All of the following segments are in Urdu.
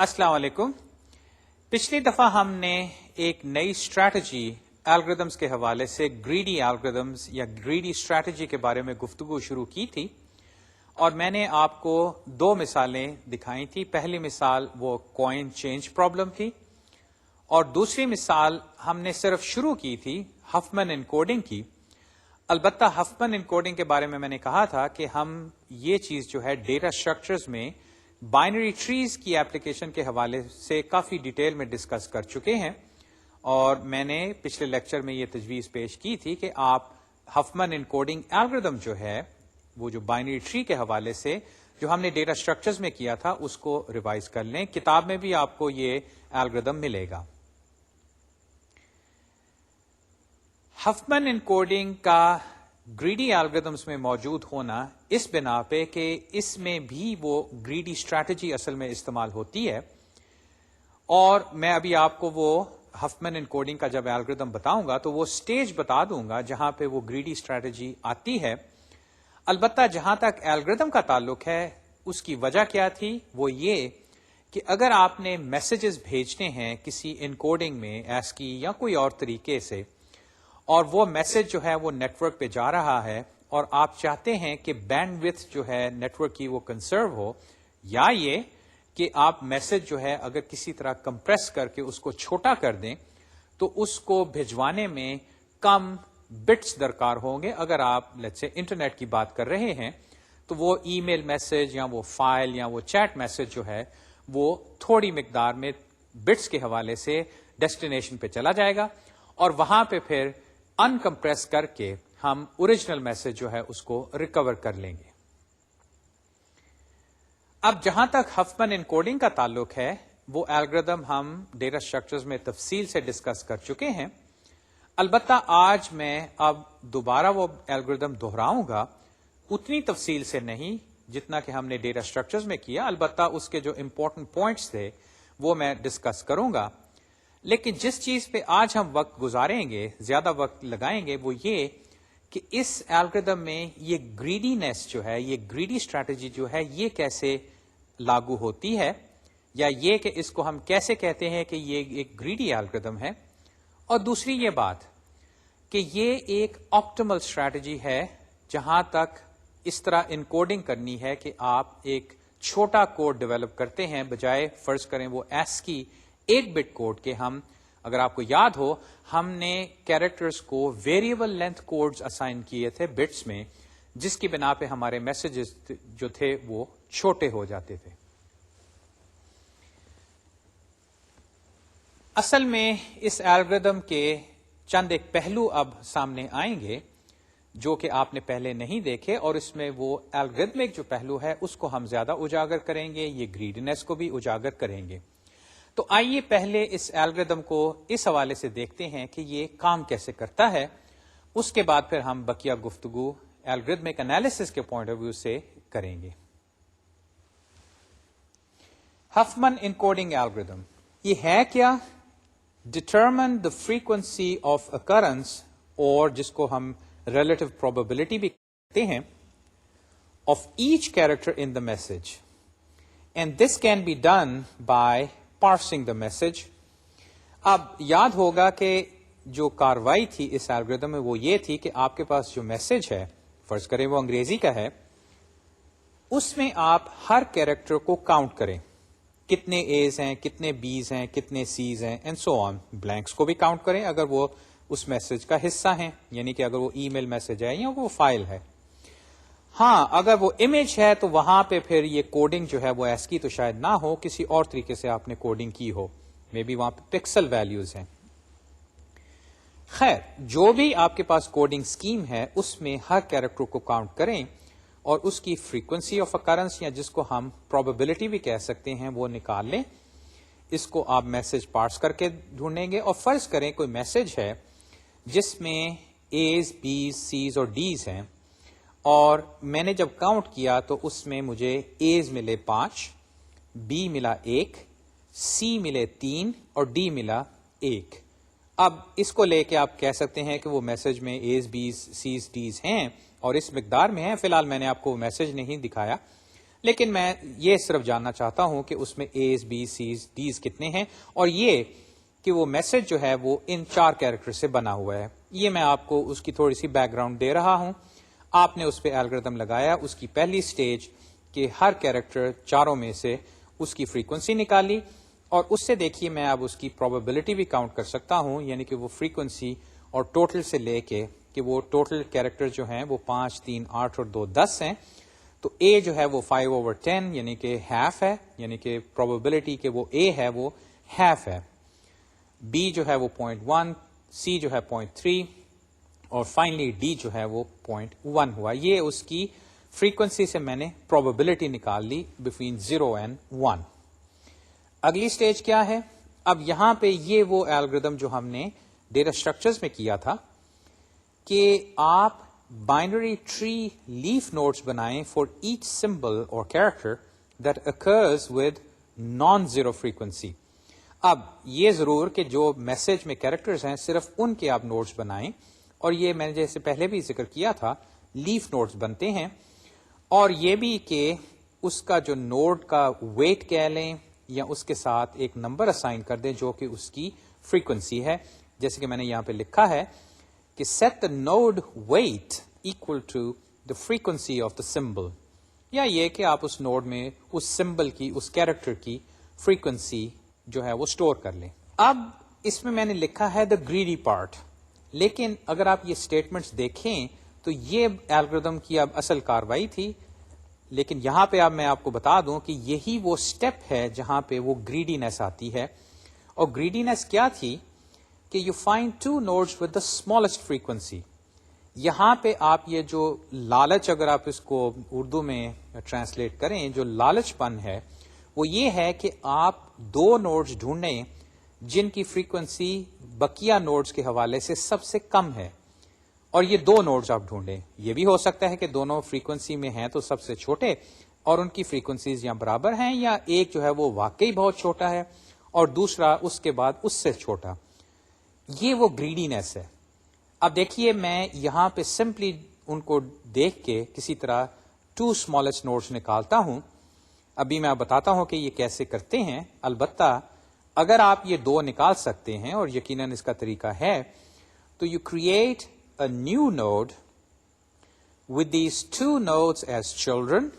السلام علیکم. پچھلی دفعہ ہم نے ایک نئی اسٹریٹجی الگوریدمس کے حوالے سے گریڈی الگوریدمس یا گریڈی اسٹریٹجی کے بارے میں گفتگو شروع کی تھی اور میں نے آپ کو دو مثالیں دکھائی تھی. پہلی مثال وہ کوائن چینج پرابلم تھی اور دوسری مثال ہم نے صرف شروع کی تھی ہفمن انکوڈنگ کی. البتہ ہفمن انکوڈنگ کے بارے میں نے کہا تھا کہ ہم یہ چیز جو ہے ڈیٹا اسٹرکچرز میں بائنری ٹریز کی ایپلیکیشن کے حوالے سے کافی ڈیٹیل میں ڈسکس کر چکے ہیں اور میں نے پچھلے لیکچر میں یہ تجویز پیش کی تھی کہ آپ ہفمن انکوڈنگ الگوریدم جو ہے وہ جو بائنری ٹری کے حوالے سے جو ہم نے ڈیٹا اسٹرکچرز میں کیا تھا اس کو ریوائز کر لیں. کتاب میں بھی آپ کو یہ الگوریدم ملے گا. ہفمن انکوڈنگ کا گریڈی الگوریدمس میں موجود ہونا اس بنا پہ کہ اس میں بھی وہ گریڈی اسٹریٹجی اصل میں استعمال ہوتی ہے اور میں ابھی آپ کو وہ ہفمن انکوڈنگ کا جب الگوریدم بتاؤں گا تو وہ سٹیج بتا دوں گا جہاں پہ وہ گریڈی اسٹریٹجی آتی ہے. البتہ جہاں تک الگوریدم کا تعلق ہے اس کی وجہ کیا تھی وہ یہ کہ اگر آپ نے میسجز بھیجنے ہیں کسی انکوڈنگ میں ASCII یا کوئی اور طریقے سے اور وہ میسج جو ہے وہ نیٹ ورک پہ جا رہا ہے اور آپ چاہتے ہیں کہ بینڈ وڈتھ جو ہے نیٹ ورک کی وہ کنزرو ہو یا یہ کہ آپ میسج جو ہے اگر کسی طرح کمپریس کر کے اس کو چھوٹا کر دیں تو اس کو بھجوانے میں کم بٹس درکار ہوں گے. اگر آپ لیٹس سے انٹرنیٹ کی بات کر رہے ہیں تو وہ ای میل میسج یا وہ فائل یا وہ چیٹ میسج جو ہے وہ تھوڑی مقدار میں بٹس کے حوالے سے ڈیسٹینیشن پہ چلا جائے گا اور وہاں پہ پھر ان کمپریس کر کے ہم اوریجنل میسج جو ہے اس کو ریکور کر لیں گے. اب جہاں تک ہفمن انکوڈنگ کا تعلق ہے وہ الگوریدم ہم ڈیٹا اسٹرکچرز میں تفصیل سے ڈسکس کر چکے ہیں. البتہ آج میں اب دوبارہ وہ الگوریدم دہراؤں گا اتنی تفصیل سے نہیں جتنا کہ ہم نے ڈیٹا اسٹرکچرز میں کیا. البتہ اس کے جو امپورٹنٹ پوائنٹس تھے وہ میں ڈسکس کروں گا. لیکن جس چیز پہ آج ہم وقت گزاریں گے زیادہ وقت لگائیں گے وہ یہ کہ اس الگوریدم میں یہ گریڈینس جو ہے یہ گریڈی اسٹریٹجی جو ہے یہ کیسے لاگو ہوتی ہے یا یہ کہ اس کو ہم کیسے کہتے ہیں کہ یہ ایک گریڈی الگوریدم ہے. اور دوسری یہ بات کہ یہ ایک آپٹیمل اسٹریٹجی ہے جہاں تک اس طرح انکوڈنگ کرنی ہے کہ آپ ایک چھوٹا کوڈ ڈیولپ کرتے ہیں بجائے فرض کریں وہ ASCII 8 بٹ کوڈ کے. ہم اگر آپ کو یاد ہو ہم نے کیریکٹرز کو ویریبل لینتھ کوڈز اسائن کیے تھے بٹس میں جس کی بنا پہ ہمارے میسجز جو تھے وہ چھوٹے ہو جاتے تھے. اصل میں اس الگوریدم کے چند ایک پہلو اب سامنے آئیں گے جو کہ آپ نے پہلے نہیں دیکھے اور اس میں وہ الگوریدمک جو پہلو ہے اس کو ہم زیادہ اجاگر کریں گے. یہ گریڈینس کو بھی اجاگر کریں گے. تو آئیے پہلے اس الگوریدم کو اس حوالے سے دیکھتے ہیں کہ یہ کام کیسے کرتا ہے. اس کے بعد پھر ہم بقیہ گفتگو الگوریدمک انالیسس کے پوائنٹ آف ویو سے کریں گے. ہفمن انکوڈنگ الگوریدم یہ ہے کیا؟ Determine the frequency of occurrence اور جس کو ہم ریلیٹو پروبیبلٹی بھی کہتے ہیں of each character in the message and this can be done by parsing the message. اب یاد ہوگا کہ جو کاروائی تھی اس الگوریدم میں وہ یہ تھی کہ آپ کے پاس جو میسج ہے فرض کریں وہ انگریزی کا ہے اس میں آپ ہر کیریکٹر کو کاؤنٹ کریں کتنے ایز ہیں کتنے بیز ہیں کتنے سیز ہیں اینڈ سو آن. بلینکس کو بھی کاؤنٹ کریں اگر وہ اس میسج کا حصہ ہیں یعنی کہ اگر وہ ای میل میسج ہے یا وہ فائل ہے. ہاں اگر وہ امیج ہے تو وہاں پہ پھر یہ کوڈنگ جو ہے وہ ASCII تو شاید نہ ہو کسی اور طریقے سے آپ نے کوڈنگ کی ہو مے بی وہاں پہ پکسل ویلیوز ہیں. خیر جو بھی آپ کے پاس کوڈنگ اسکیم ہے اس میں ہر کیریکٹر کو کاؤنٹ کریں اور اس کی فریکوینسی آف اکرنس یا جس کو ہم پروبیبلٹی بھی کہہ سکتے ہیں وہ نکال لیں. اس کو آپ میسج پارس کر کے ڈھونڈیں گے اور فرض کریں کوئی میسج ہے جس میں ایز بیز سیز اور ڈیز ہیں اور میں نے جب کاؤنٹ کیا تو اس میں مجھے ایز ملے 5 بی ملا 1 سی ملے 3 اور ڈی ملا 1. اب اس کو لے کے آپ کہہ سکتے ہیں کہ وہ میسج میں ایز بیز سیز ڈیز ہیں اور اس مقدار میں ہیں. فی الحال میں نے آپ کو میسج نہیں دکھایا لیکن میں یہ صرف جاننا چاہتا ہوں کہ اس میں A's, B's, C's, D's کتنے ہیں، اور یہ کہ وہ میسج جو ہے وہ ان 4 کیریکٹر سے بنا ہوا ہے. یہ میں آپ کو اس کی تھوڑی سی بیک گراؤنڈ دے رہا ہوں. آپ نے اس پہ الگوریتھم لگایا، اس کی پہلی سٹیج کہ ہر کیریکٹر 4 میں سے اس کی فریکوینسی نکالی، اور اس سے دیکھیے میں اب اس کی پروبیبلٹی بھی کاؤنٹ کر سکتا ہوں، یعنی کہ وہ فریکوینسی اور ٹوٹل سے لے کے کہ وہ ٹوٹل کیریکٹر جو ہیں وہ 5, 3, 8 اور 2, 10 ہیں. تو A جو ہے وہ 5/10 یعنی کہ ہاف ہے، یعنی کہ پروبیبلٹی کہ وہ A ہے وہ ہاف ہے. B جو ہے وہ 0.1، C جو ہے 0.3 اور فائنلی D جو ہے وہ 0.1 ہوا. یہ اس کی فریکوینسی سے میں نے پروبیبلٹی نکال لی بٹوین 0 and 1. اگلی سٹیج کیا ہے؟ اب یہاں پہ یہ وہ الگوریتھم جو ہم نے ڈیٹا اسٹرکچرز میں کیا تھا کہ آپ بائنری ٹری لیف نوڈز بنائیں فار ایچ سمبل اور character that occurs with non zero frequency. اب یہ ضرور کہ جو میسج میں کیریکٹرز ہیں صرف ان کے آپ نوڈز بنائیں، اور یہ میں نے جیسے پہلے بھی ذکر کیا تھا لیف نوڈز بنتے ہیں، اور یہ بھی کہ اس کا جو نوڈ کا ویٹ کہہ لیں یا اس کے ساتھ ایک نمبر اسائن کر دیں جو کہ اس کی فریکوینسی ہے، جیسے کہ میں نے یہاں پہ لکھا ہے کہ set the node weight equal to the frequency of the symbol، یا یہ کہ آپ اس نوڈ میں اس سمبل کی، اس کیریکٹر کی فریکوینسی جو ہے وہ سٹور کر لیں. اب اس میں نے لکھا ہے the greedy part، لیکن اگر آپ یہ سٹیٹمنٹس دیکھیں تو یہ الگوریتھم کی اب اصل کاروائی تھی، لیکن یہاں پہ اب میں آپ کو بتا دوں کہ یہی وہ سٹیپ ہے جہاں پہ وہ گریڈینس آتی ہے. اور گریڈینس کیا تھی کہ you find 2 nodes with the smallest frequency. یہاں پہ آپ یہ جو لالچ، اگر آپ اس کو اردو میں ٹرانسلیٹ کریں، جو لالچ پن ہے وہ یہ ہے کہ آپ 2 nodes ڈھونڈیں جن کی فریکوینسی بقیہ نوڈز کے حوالے سے سب سے کم ہے، اور یہ 2 نوڈز آپ ڈھونڈیں. یہ بھی ہو سکتا ہے کہ دونوں فریکوینسی میں ہیں تو سب سے چھوٹے اور ان کی فریکوینسیز یا برابر ہیں، یا ایک جو ہے وہ واقعی بہت چھوٹا ہے اور دوسرا اس کے بعد اس سے چھوٹا. یہ وہ گریڈینس ہے. اب دیکھیے میں یہاں پہ سمپلی ان کو دیکھ کے کسی طرح 2 smallest nodes نکالتا ہوں. ابھی میں بتاتا ہوں کہ یہ کیسے کرتے ہیں. البتہ اگر آپ یہ 2 نکال سکتے ہیں، اور یقیناً اس کا طریقہ ہے، تو you create a new node with these 2 nodes as children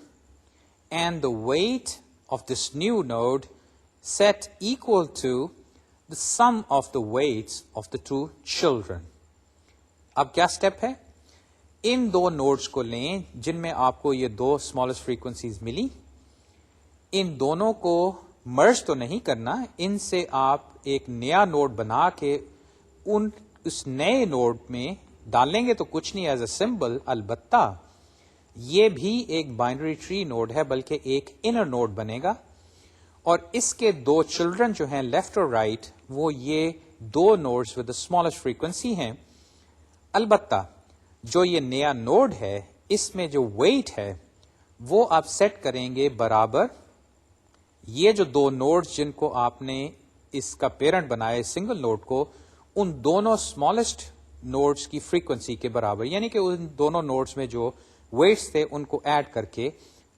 and the weight of this new node set equal to the sum of the weights of the 2 children. اب کیا سٹیپ ہے؟ ان 2 نوڈز کو لیں جن میں آپ کو یہ 2 smallest frequencies ملی، ان دونوں کو مرج تو نہیں کرنا، ان سے آپ ایک نیا نوڈ بنا کے اس نئے نوڈ میں ڈالیں گے تو کچھ نہیں ایز اے سمبل. البتہ یہ بھی ایک بائنری ٹری نوڈ ہے، بلکہ ایک انر نوڈ بنے گا، اور اس کے 2 چلڈرن جو ہیں لیفٹ اور رائٹ وہ یہ 2 nodes with the smallest frequency ہیں. البتہ جو یہ نیا نوڈ ہے اس میں جو ویٹ ہے وہ آپ سیٹ کریں گے برابر یہ جو 2 نوڈز جن کو آپ نے اس کا پیرنٹ بنایا سنگل نوڈ کو، ان دونوں اسمالسٹ نوڈز کی فریکوینسی کے برابر، یعنی کہ ان دونوں نوڈز میں جو ویٹس تھے ان کو ایڈ کر کے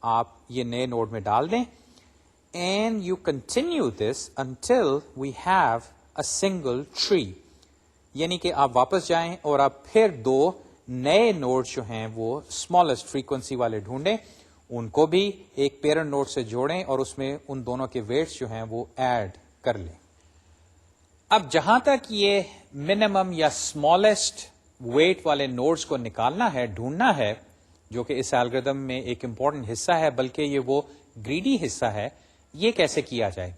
آپ یہ نئے نوڈ میں ڈال دیں. And you continue this until we have a single tree, یعنی کہ آپ واپس جائیں اور آپ پھر 2 نئے نوڈز جو ہیں وہ اسمالسٹ فریکوینسی والے ڈھونڈیں، ان کو بھی ایک پیرنٹ نوڈ سے جوڑیں اور اس میں ان دونوں کے ویٹس جو ہیں وہ ایڈ کر لیں. اب جہاں تک یہ منیمم یا اسمالسٹ ویٹ والے نوڈز کو نکالنا ہے، ڈھونڈنا ہے، جو کہ اس الگوریتھم میں ایک امپورٹنٹ حصہ ہے، بلکہ یہ وہ گریڈی حصہ ہے، یہ کیسے کیا جائے؟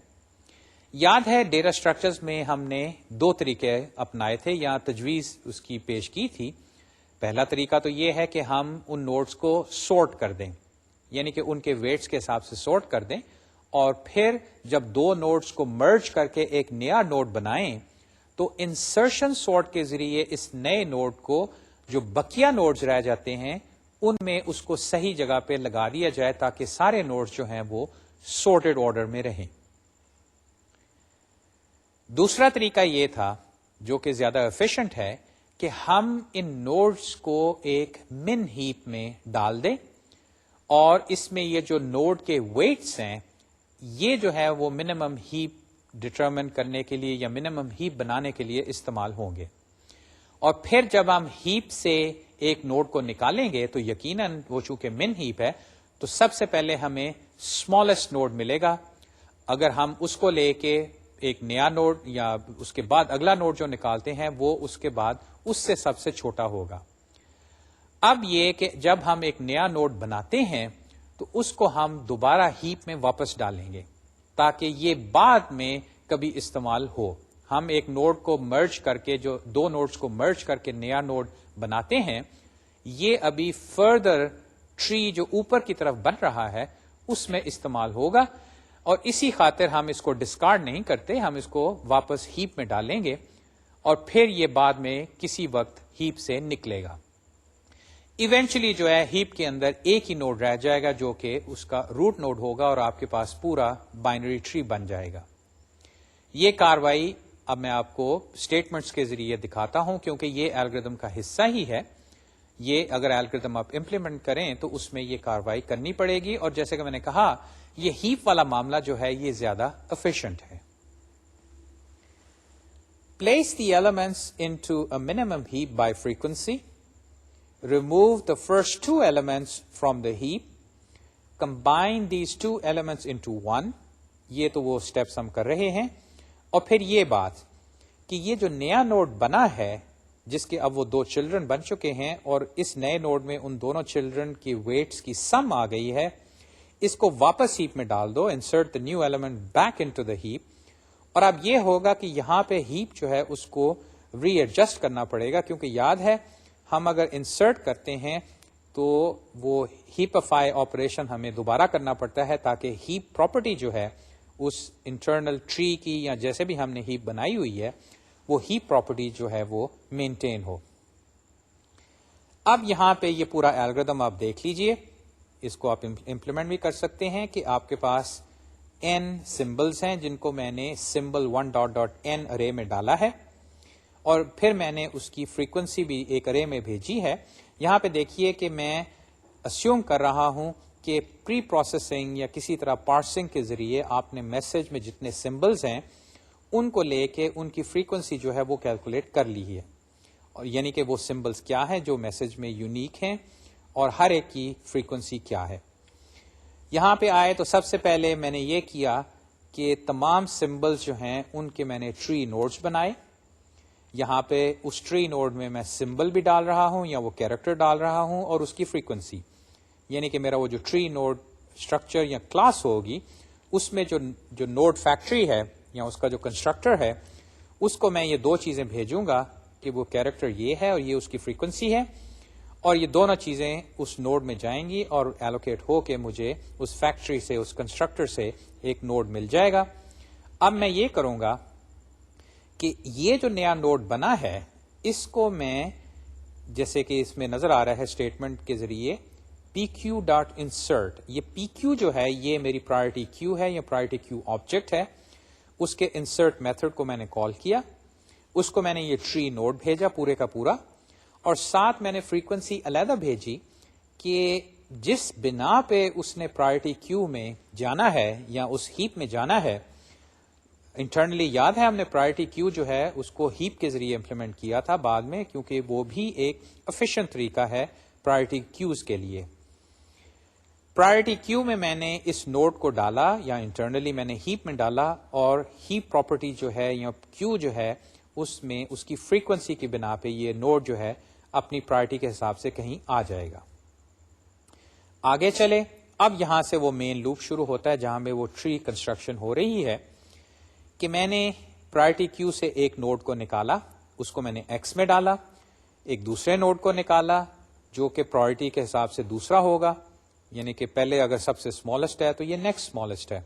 یاد ہے ڈیٹا اسٹرکچرز میں ہم نے 2 طریقے اپنائے تھے یا تجویز اس کی پیش کی تھی. پہلا طریقہ تو یہ ہے کہ ہم ان نوڈز کو سورٹ کر دیں، یعنی کہ ان کے ویٹس کے حساب سے سورٹ کر دیں، اور پھر جب 2 نوڈز کو مرج کر کے ایک نیا نوڈ بنائیں تو انسرشن سورٹ کے ذریعے اس نئے نوڈ کو جو بقیہ نوڈز رہ جاتے ہیں ان میں اس کو صحیح جگہ پہ لگا دیا جائے تاکہ سارے نوڈز جو ہیں وہ سورٹڈ آرڈر میں رہیں. دوسرا طریقہ یہ تھا جو کہ زیادہ ایفیشنٹ ہے کہ ہم ان نوڈز کو ایک من ہیپ میں ڈال دیں اور اس میں یہ جو نوڈ کے ویٹس ہیں یہ جو ہے وہ منیمم ہیپ ڈٹرمن کرنے کے لیے یا منیمم ہیپ بنانے کے لیے استعمال ہوں گے. اور پھر جب ہم ہیپ سے ایک نوڈ کو نکالیں گے تو یقیناً وہ چونکہ من ہیپ ہے تو سب سے پہلے ہمیں اسمالسٹ نوڈ ملے گا. اگر ہم اس کو لے کے ایک نیا نوڈ یا اس کے بعد اگلا نوڈ جو نکالتے ہیں وہ اس کے بعد اس سے سب سے چھوٹا ہوگا. اب یہ کہ جب ہم ایک نیا نوڈ بناتے ہیں تو اس کو ہم دوبارہ ہیپ میں واپس ڈالیں گے تاکہ یہ بعد میں کبھی استعمال ہو. ہم ایک نوڈ کو مرج کر کے جو دو نوڈز کو مرج کر کے نیا نوڈ بناتے ہیں یہ ابھی فردر ٹری جو اوپر کی طرف بن رہا ہے اس میں استعمال ہوگا. اور اسی خاطر ہم اس کو ڈسکارڈ نہیں کرتے, ہم اس کو واپس ہیپ میں ڈالیں گے اور پھر یہ بعد میں کسی وقت ہیپ سے نکلے گا. ایونچولی جو ہے ہیپ کے اندر ایک ہی نوڈ رہ جائے گا جو کہ اس کا روٹ نوڈ ہوگا اور آپ کے پاس پورا بائنری ٹری بن جائے گا. یہ کاروائی اب میں آپ کو اسٹیٹمنٹس کے ذریعے دکھاتا ہوں کیونکہ یہ الگورتھم کا حصہ ہی ہے. یہ اگر الگورتھم آپ امپلیمنٹ کریں تو اس میں یہ کاروائی کرنی پڑے گی اور جیسے کہ میں نے کہا یہ ہیپ والا معاملہ جو ہے یہ زیادہ efficient ہے. Place the elements into a minimum heap by frequency. Remove the first two elements from the heap. Combine these two elements into one. یہ تو وہ سٹیپس ہم کر رہے ہیں. اور پھر یہ بات کہ یہ جو نیا نوڈ بنا ہے جس کے اب وہ دو چلڈرن بن چکے ہیں اور اس نئے نوڈ میں ان دونوں چلڈرن کی ویٹس کی سم آ گئی ہے, اس کو واپس ہیپ میں ڈال دو. Insert the new element back into the heap. اور اب یہ ہوگا کہ یہاں پہ ہیپ جو ہے اس کو ری ایڈجسٹ کرنا پڑے گا کیونکہ یاد ہے ہم اگر انسرٹ کرتے ہیں تو وہ ہیپفائی آپریشن ہمیں دوبارہ کرنا پڑتا ہے تاکہ ہیپ پراپرٹی جو ہے اس انٹرنل ٹری کی یا جیسے بھی ہم نے ہیپ بنائی ہوئی ہے وہ ہیپ پراپرٹی جو ہے وہ مینٹین ہو. اب یہاں پہ یہ پورا الگورتھم آپ دیکھ لیجئے, اس کو آپ امپلیمنٹ بھی کر سکتے ہیں کہ آپ کے پاس n سمبلز ہیں جن کو میں نے سمبل 1.n ارے میں ڈالا ہے اور پھر میں نے اس کی فریکوینسی بھی ایک ارے میں بھیجی ہے. یہاں پہ دیکھیے کہ میں اسیوم کر رہا ہوں کہ پری پروسیسنگ یا کسی طرح پارسنگ کے ذریعے آپ نے میسج میں جتنے سمبلز ہیں ان کو لے کے ان کی فریکوینسی جو ہے وہ کیلکولیٹ کر لی ہے, اور یعنی کہ وہ سمبلز کیا ہیں جو میسج میں یونیک ہیں اور ہر ایک کی فریکوینسی کیا ہے. یہاں پہ آئے تو سب سے پہلے میں نے یہ کیا کہ تمام سمبلز جو ہیں ان کے میں نے ٹری نوڈز بنائے. یہاں پہ اس ٹری نوڈ میں سمبل بھی ڈال رہا ہوں یا وہ کیریکٹر ڈال رہا ہوں اور اس کی فریکوینسی, یعنی کہ میرا وہ جو ٹری نوڈ اسٹرکچر یا کلاس ہوگی اس میں جو نوڈ فیکٹری ہے یا اس کا جو کنسٹرکٹر ہے اس کو میں یہ دو چیزیں بھیجوں گا کہ وہ کیریکٹر یہ ہے اور یہ اس کی فریکوینسی ہے, اور یہ دونوں چیزیں اس نوڈ میں جائیں گی اور ایلوکیٹ ہو کے مجھے اس فیکٹری سے اس کنسٹرکٹر سے ایک نوڈ مل جائے گا. اب میں یہ کروں گا کہ یہ جو نیا نوڈ بنا ہے اس کو میں جیسے کہ اس میں نظر آ رہا ہے اسٹیٹمنٹ کے ذریعے pq.insert, یہ pq جو ہے یہ میری پرائرٹی کیو ہے یا پرائرٹی کیو آبجیکٹ ہے, اس کے انسرٹ میتھڈ کو میں نے کال کیا, اس کو میں نے یہ ٹری نوڈ بھیجا پورے کا پورا اور ساتھ میں نے فریکوینسی علیحدہ بھیجی کہ جس بنا پہ اس نے پرائرٹی کیو میں جانا ہے یا اس ہیپ میں جانا ہے. انٹرنلی یاد ہے ہم نے پرائرٹی کیو جو ہے اس کو ہیپ کے ذریعے امپلیمنٹ کیا تھا بعد میں کیونکہ وہ بھی ایک efficient طریقہ ہے پرائرٹی کیوز کے لیے. پرائرٹی کیو میں نے اس نوڈ کو ڈالا یا انٹرنلی میں نے ہیپ میں ڈالا اور ہیپ پراپرٹی جو ہے یا کیو جو ہے اس میں اس کی فریکوینسی کی بنا پہ یہ نوڈ جو ہے اپنی پرائرٹی کے حساب سے کہیں آ جائے گا. آگے چلے, اب یہاں سے وہ مین لوپ شروع ہوتا ہے جہاں میں وہ ٹری کنسٹرکشن ہو رہی ہے کہ میں نے پرائرٹی کیو سے ایک نوڈ کو نکالا, اس کو میں نے ایکس میں ڈالا, ایک دوسرے نوڈ کو نکالا جو کہ پرائرٹی کے حساب سے دوسرا ہوگا, یعنی کہ پہلے اگر سب سے اسمالسٹ ہے تو یہ نیکسٹ اسمالسٹ ہے.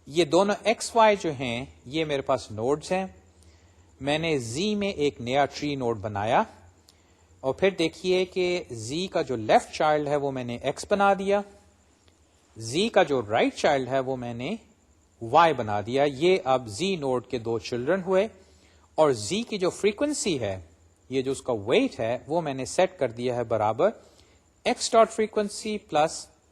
یہ دونوں ایکس وائی جو ہیں یہ میرے پاس نوڈز ہیں. میں نے زی میں ایک نیا ٹری نوڈ بنایا اور پھر دیکھیے کہ زی کا جو لیفٹ چائلڈ ہے وہ میں نے ایکس بنا دیا, زی کا جو رائٹ چائلڈ ہے وہ میں نے وائی بنا دیا. یہ اب زی نوڈ کے دو چلڈرن ہوئے اور زی کی جو فریکوینسی ہے یہ جو اس کا ویٹ ہے وہ میں نے سیٹ کر دیا ہے برابر x dot frequency plus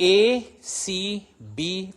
A, C, B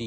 D,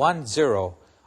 10.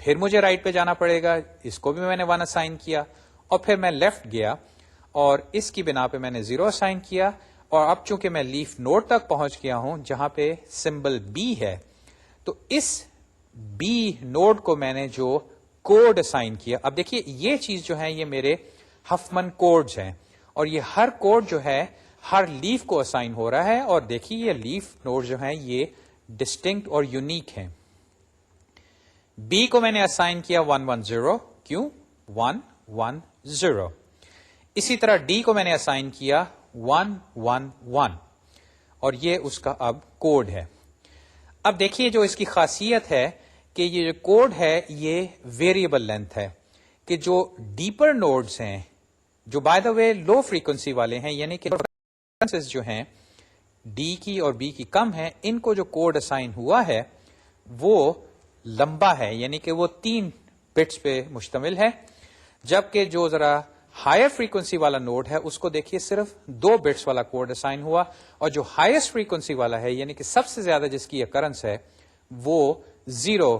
پھر مجھے رائٹ پہ جانا پڑے گا, اس کو بھی میں نے 1 اسائن کیا, اور پھر میں لیفٹ گیا اور اس کی بنا پہ میں نے 0 اسائن کیا, اور اب چونکہ میں لیف نوڈ تک پہنچ گیا ہوں جہاں پہ سمبل بی ہے, تو اس بی نوڈ کو میں نے جو کوڈ اسائن کیا. اب دیکھیے یہ چیز جو ہے یہ میرے ہفمن کوڈز ہیں, اور یہ ہر کوڈ جو ہے ہر لیف کو اسائن ہو رہا ہے, اور دیکھیے یہ لیف نوڈ جو ہیں یہ ڈسٹنکٹ اور یونیک ہیں. بی کو میں نے اسائن کیا 1 1 0, کیوں 1 1 0. اسی طرح ڈی کو میں نے اسائن کیا 1 1 1, اور یہ اس کا اب کوڈ ہے. اب دیکھیے جو اس کی خاصیت ہے کہ یہ جو کوڈ ہے یہ ویریبل لینتھ ہے, کہ جو ڈیپر نوڈز ہیں جو by the way low frequency والے ہیں, یعنی کہ جو ہیں ڈی کی اور بی کی کم ہیں, ان کو جو کوڈ اسائن ہوا ہے وہ لمبا ہے, یعنی کہ وہ 3 بٹس پہ مشتمل ہے, جبکہ جو ذرا ہائر فریکوینسی والا نوڈ ہے اس کو دیکھیے صرف 2 بٹس والا کوڈ اسائن ہوا, اور جو ہائیسٹ فریکوینسی والا ہے یعنی کہ سب سے زیادہ جس کی اکرنس ہے وہ 0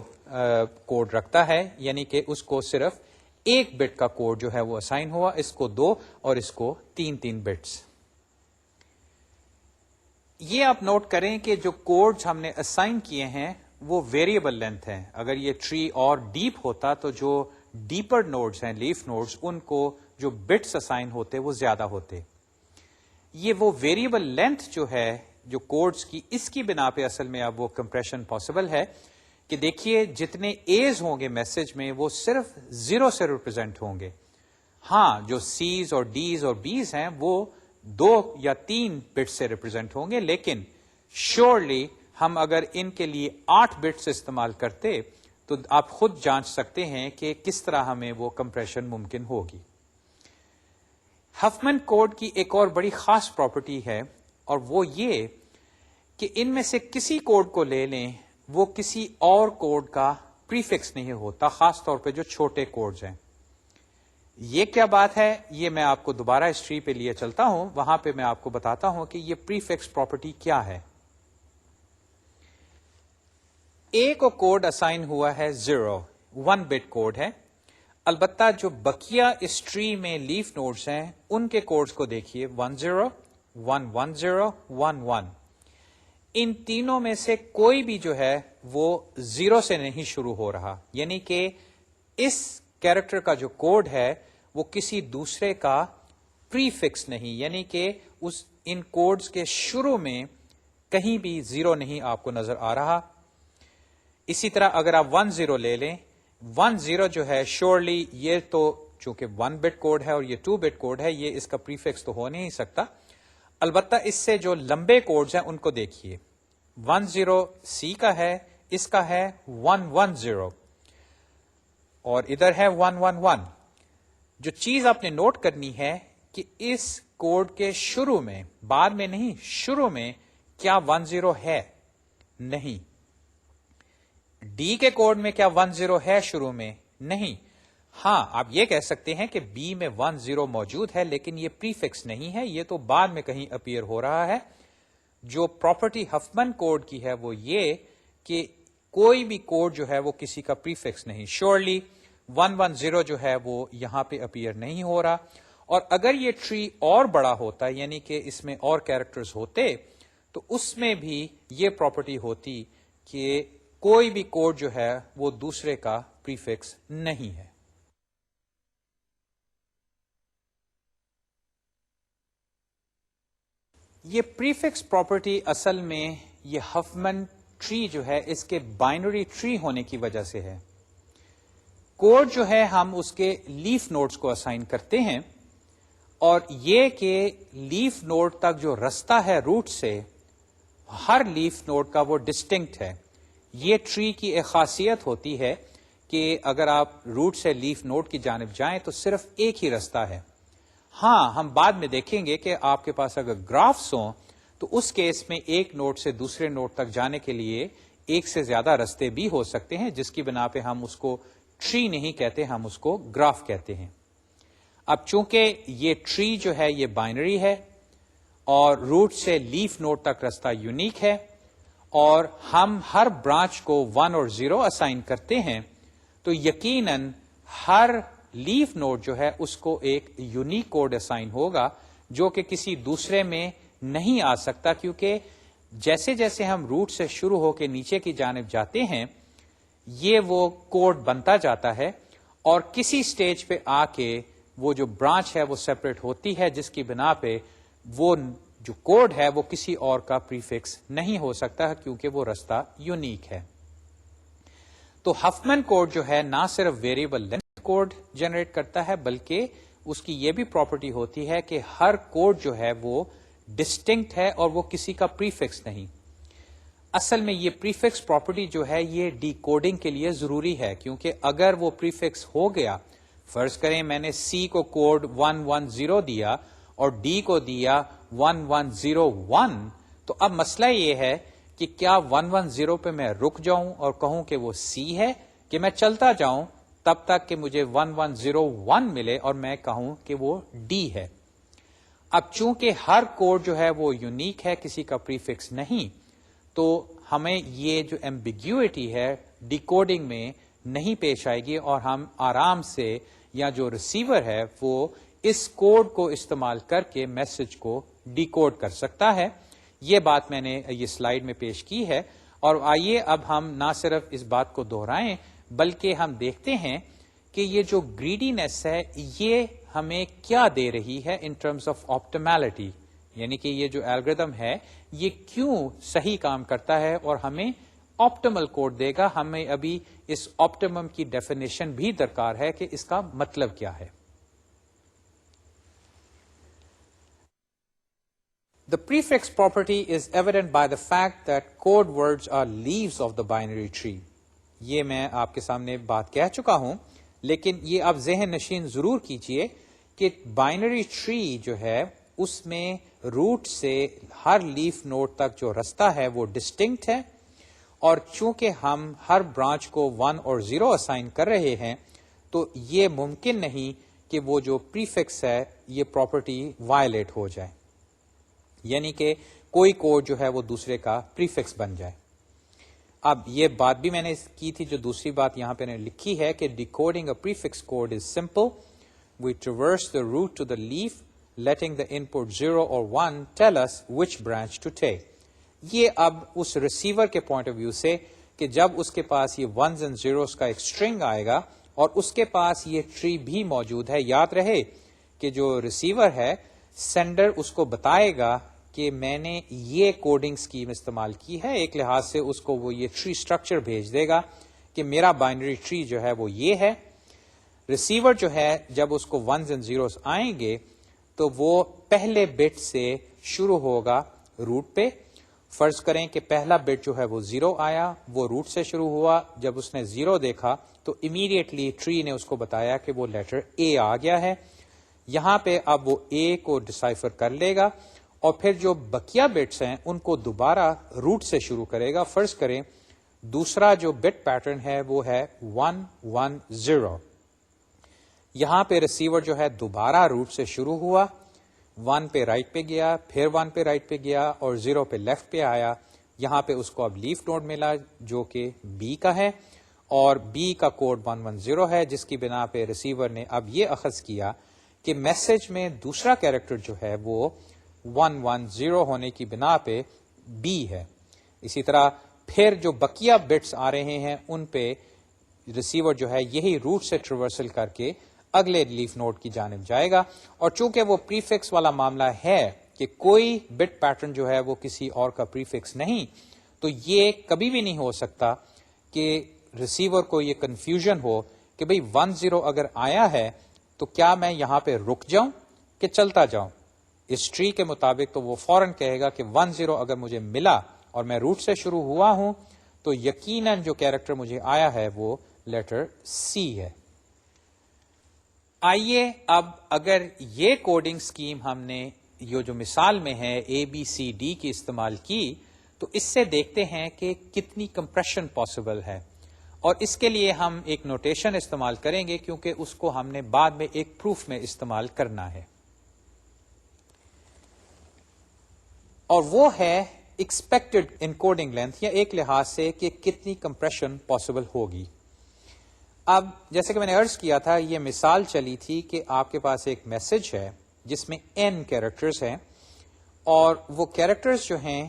کوڈ رکھتا ہے, یعنی کہ اس کو صرف 1 بٹ کا کوڈ جو ہے وہ اسائن ہوا, اس کو 2 اور اس کو 3 بٹس. یہ آپ نوٹ کریں کہ جو کوڈز ہم نے اسائن کیے ہیں وہ ویریبل لینتھ ہیں. اگر یہ ٹری اور ڈیپ ہوتا تو جو ڈیپر نوڈز ہیں لیف نوڈز ان کو جو بٹس اسائن ہوتے وہ زیادہ ہوتے. یہ وہ ویریبل لینتھ جو ہے جو کوڈز کی, اس کی بنا پہ اصل میں اب وہ کمپریشن پاسبل ہے کہ دیکھیے جتنے ایز ہوں گے میسج میں وہ صرف 0 سے ریپرزینٹ ہوں گے. ہاں جو سیز اور ڈیز اور بیز ہیں وہ 2 یا 3 بٹ سے ریپرزینٹ ہوں گے, لیکن شیورلی ہم اگر ان کے لیے 8 بٹس استعمال کرتے تو آپ خود جانچ سکتے ہیں کہ کس طرح ہمیں وہ کمپریشن ممکن ہوگی. ہفمن کوڈ کی ایک اور بڑی خاص پراپرٹی ہے, اور وہ یہ کہ ان میں سے کسی کوڈ کو لے لیں وہ کسی اور کوڈ کا پریفکس نہیں ہوتا, خاص طور پہ جو چھوٹے کوڈز ہیں. یہ کیا بات ہے, یہ میں آپ کو دوبارہ اس ٹری پہ لیے چلتا ہوں, وہاں پہ میں آپ کو بتاتا ہوں کہ یہ پریفکس پراپرٹی کیا ہے. اے کو کوڈ اسائن ہوا ہے 0, 1 بٹ کوڈ ہے. البتہ جو بقیہ اس ٹری میں لیف نوڈز ہیں ان کے کوڈز کو دیکھیے 1 0 1 1 0 1 1. ان تینوں میں سے کوئی بھی جو ہے وہ 0 سے نہیں شروع ہو رہا, یعنی کہ اس کیریکٹر کا جو کوڈ ہے وہ کسی دوسرے کا پری فکس نہیں, یعنی کہ ان کوڈز کے شروع میں کہیں بھی 0 نہیں آپ کو نظر آ رہا. اسی طرح اگر آپ 1 0 لے لیں, 1 0 جو ہے شیورلی یہ تو چونکہ 1 بٹ کوڈ ہے اور یہ 2 بٹ کوڈ ہے, یہ اس کا پریفکس تو ہو نہیں سکتا. البتہ اس سے جو لمبے کوڈز ہیں ان کو دیکھیے, 1 0 سی کا ہے, اس کا ہے 1 1 0, اور ادھر ہے 1 1 1. جو چیز آپ نے نوٹ کرنی ہے کہ اس کوڈ کے شروع میں, بعد میں نہیں, شروع میں کیا 1 0 ہے؟ نہیں. ڈی کے کوڈ میں کیا 1 0 ہے شروع میں؟ نہیں. ہاں آپ یہ کہہ سکتے ہیں کہ بی میں 1 0 موجود ہے, لیکن یہ پریفکس نہیں ہے, یہ تو بعد میں کہیں اپیئر ہو رہا ہے. جو پراپرٹی ہفمن کوڈ کی ہے وہ یہ کہ کوئی بھی کوڈ جو ہے وہ کسی کا پریفکس نہیں. شیورلی 1 1 0 جو ہے وہ یہاں پہ اپیئر نہیں ہو رہا, اور اگر یہ ٹری اور بڑا ہوتا, یعنی کہ اس میں اور کیریکٹرز ہوتے, تو اس میں بھی یہ پراپرٹی ہوتی کہ کوئی بھی کوڈ جو ہے وہ دوسرے کا پریفکس نہیں ہے. یہ پریفکس پراپرٹی اصل میں یہ ہفمن ٹری جو ہے اس کے بائنری ٹری ہونے کی وجہ سے ہے. کوڈ جو ہے ہم اس کے لیف نوڈز کو اسائن کرتے ہیں, اور یہ کہ لیف نوڈ تک جو رستہ ہے روٹ سے, ہر لیف نوڈ کا وہ ڈسٹنکٹ ہے. یہ ٹری کی ایک خاصیت ہوتی ہے کہ اگر آپ روٹ سے لیف نوڈ کی جانب جائیں تو صرف ایک ہی رستہ ہے. ہاں ہم بعد میں دیکھیں گے کہ آپ کے پاس اگر گرافس ہوں تو اس کیس میں ایک نوڈ سے دوسرے نوڈ تک جانے کے لیے ایک سے زیادہ رستے بھی ہو سکتے ہیں, جس کی بنا پہ ہم اس کو ٹری نہیں کہتے, ہم اس کو گراف کہتے ہیں. اب چونکہ یہ ٹری جو ہے یہ بائنری ہے اور روٹ سے لیف نوڈ تک رستہ یونیک ہے, اور ہم ہر برانچ کو 1 اور 0 اسائن کرتے ہیں, تو یقیناً ہر لیف نوڈ جو ہے اس کو ایک یونیک کوڈ اسائن ہوگا جو کہ کسی دوسرے میں نہیں آ سکتا، کیونکہ جیسے جیسے ہم روٹ سے شروع ہو کے نیچے کی جانب جاتے ہیں یہ وہ کوڈ بنتا جاتا ہے، اور کسی سٹیج پہ آ کے وہ جو برانچ ہے وہ سیپریٹ ہوتی ہے، جس کی بنا پہ وہ جو کوڈ ہے وہ کسی اور کا پریفکس نہیں ہو سکتا کیونکہ وہ رستہ یونیک ہے۔ تو ہفمن کوڈ جو ہے نہ صرف ویریبل لینتھ کوڈ جنریٹ کرتا ہے بلکہ اس کی یہ بھی پراپرٹی ہوتی ہے کہ ہر کوڈ جو ہے وہ ڈسٹنکٹ ہے اور وہ کسی کا پریفکس نہیں۔ اصل میں یہ پریفکس پراپرٹی جو ہے یہ ڈی کوڈنگ کے لیے ضروری ہے، کیونکہ اگر وہ پریفکس ہو گیا، فرض کریں میں نے سی کو کوڈ 110 دیا اور ڈی کو دیا 1101، تو اب مسئلہ یہ ہے کہ کیا 110 پہ میں رک جاؤں اور کہوں کہ وہ سی ہے، کہ میں چلتا جاؤں تب تک کہ مجھے 1101 ملے اور میں کہوں کہ وہ ڈی ہے۔ اب چونکہ ہر کوڈ جو ہے وہ یونیک ہے، کسی کا پریفکس نہیں، تو ہمیں یہ جو ایمبیگیوٹی ہے ڈیکوڈنگ میں نہیں پیش آئے گی، اور ہم آرام سے یا جو ریسیور ہے وہ اس کوڈ کو استعمال کر کے میسج کو ڈیکوڈ کر سکتا ہے۔ یہ بات میں نے یہ سلائیڈ میں پیش کی ہے، اور آئیے اب ہم نہ صرف اس بات کو دہرائیں بلکہ ہم دیکھتے ہیں کہ یہ جو گریڈینس ہے یہ ہمیں کیا دے رہی ہے ان ٹرمز آف آپٹیملٹی، یعنی کہ یہ جو الگوریتم ہے یہ کیوں صحیح کام کرتا ہے اور ہمیں آپٹیمل کوڈ دے گا۔ ہمیں ابھی اس آپٹیمم کی ڈیفینیشن بھی درکار ہے کہ اس کا مطلب کیا ہے۔ The prefix property is evident by the fact that code words are leaves of the binary tree. یہ میں آپ کے سامنے بات کہہ چکا ہوں، لیکن یہ آپ ذہن نشین ضرور کیجئے کہ بائنری ٹری جو ہے اس میں روٹ سے ہر لیف نوڈ تک جو رستہ ہے وہ ڈسٹنکٹ ہے، اور چونکہ ہم ہر برانچ کو 1 اور 0 اسائن کر رہے ہیں تو یہ ممکن نہیں کہ وہ جو پریفکس ہے یہ پراپرٹی وائلیٹ ہو جائے، یعنی کہ کوئی کوڈ جو ہے وہ دوسرے کا پریفکس بن جائے۔ اب یہ بات بھی میں نے کی تھی، جو دوسری بات یہاں پہ نے لکھی ہے کہ decoding a prefix code is simple, we traverse the root to the leaf letting the input 0 اور 1 tell us which branch to take. یہ اب اس ریسیور کے پوائنٹ آف ویو سے کہ جب اس کے پاس یہ 1s and 0s کا ایک اسٹرنگ آئے گا اور اس کے پاس یہ ٹری بھی موجود ہے، یاد رہے کہ جو ریسیور ہے سینڈر اس کو بتائے گا کہ میں نے یہ کوڈنگ سکیم استعمال کی ہے، ایک لحاظ سے اس کو وہ یہ ٹری سٹرکچر بھیج دے گا کہ میرا بائنری ٹری جو ہے وہ یہ ہے۔ ریسیور جو ہے جب اس کو 1s and 0s آئیں گے تو وہ پہلے بٹ سے شروع ہوگا روٹ پہ۔ فرض کریں کہ پہلا بٹ جو ہے وہ 0 آیا، وہ روٹ سے شروع ہوا، جب اس نے 0 دیکھا تو امیڈیٹلی ٹری نے اس کو بتایا کہ وہ لیٹر اے آ گیا ہے۔ یہاں پہ اب وہ اے کو ڈسائفر کر لے گا اور پھر جو بقیہ بٹس ہیں ان کو دوبارہ روٹ سے شروع کرے گا۔ فرض کریں دوسرا جو بٹ پیٹرن ہے وہ ہے 110۔ یہاں پہ ریسیور جو ہے دوبارہ روٹ سے شروع ہوا، 1 پہ رائٹ پہ گیا، پھر 1 پہ رائٹ پہ گیا اور 0 پہ لیفٹ پہ آیا۔ یہاں پہ اس کو اب لیف نوڈ ملا جو کہ بی کا ہے، اور بی کا کوڈ 110 ہے، جس کی بنا پہ ریسیور نے اب یہ اخذ کیا کہ میسج میں دوسرا کیریکٹر جو ہے وہ 110 ہونے کی بنا پہ بی ہے۔ اسی طرح پھر جو بقیہ بٹس آ رہے ہیں ان پہ ریسیور جو ہے یہی روٹ سے ٹریورسل کر کے اگلے لیف نوڈ کی جانب جائے گا، اور چونکہ وہ پریفکس والا معاملہ ہے کہ کوئی بٹ پیٹرن جو ہے وہ کسی اور کا پریفکس نہیں، تو یہ کبھی بھی نہیں ہو سکتا کہ ریسیور کو یہ کنفیوژن ہو کہ بھئی 10 اگر آیا ہے تو کیا میں یہاں پہ رک جاؤں کہ چلتا جاؤں۔ اس ٹری کے مطابق تو وہ فوراً کہے گا کہ 10 اگر مجھے ملا اور میں روٹ سے شروع ہوا ہوں تو یقیناً جو کیریکٹر مجھے آیا ہے وہ لیٹر سی ہے۔ آئیے اب اگر یہ کوڈنگ سکیم ہم نے یہ جو مثال میں ہے اے بی سی ڈی کی استعمال کی تو اس سے دیکھتے ہیں کہ کتنی کمپریشن پاسبل ہے، اور اس کے لیے ہم ایک نوٹیشن استعمال کریں گے کیونکہ اس کو ہم نے بعد میں ایک پروف میں استعمال کرنا ہے، اور وہ ہے ایکسپیکٹڈ انکوڈنگ لینتھ، یا ایک لحاظ سے کہ کتنی کمپریشن پاسبل ہوگی۔ اب جیسے کہ میں نے عرض کیا تھا، یہ مثال چلی تھی کہ آپ کے پاس ایک میسج ہے جس میں n کیریکٹرز ہیں، اور وہ کیریکٹرز جو ہیں،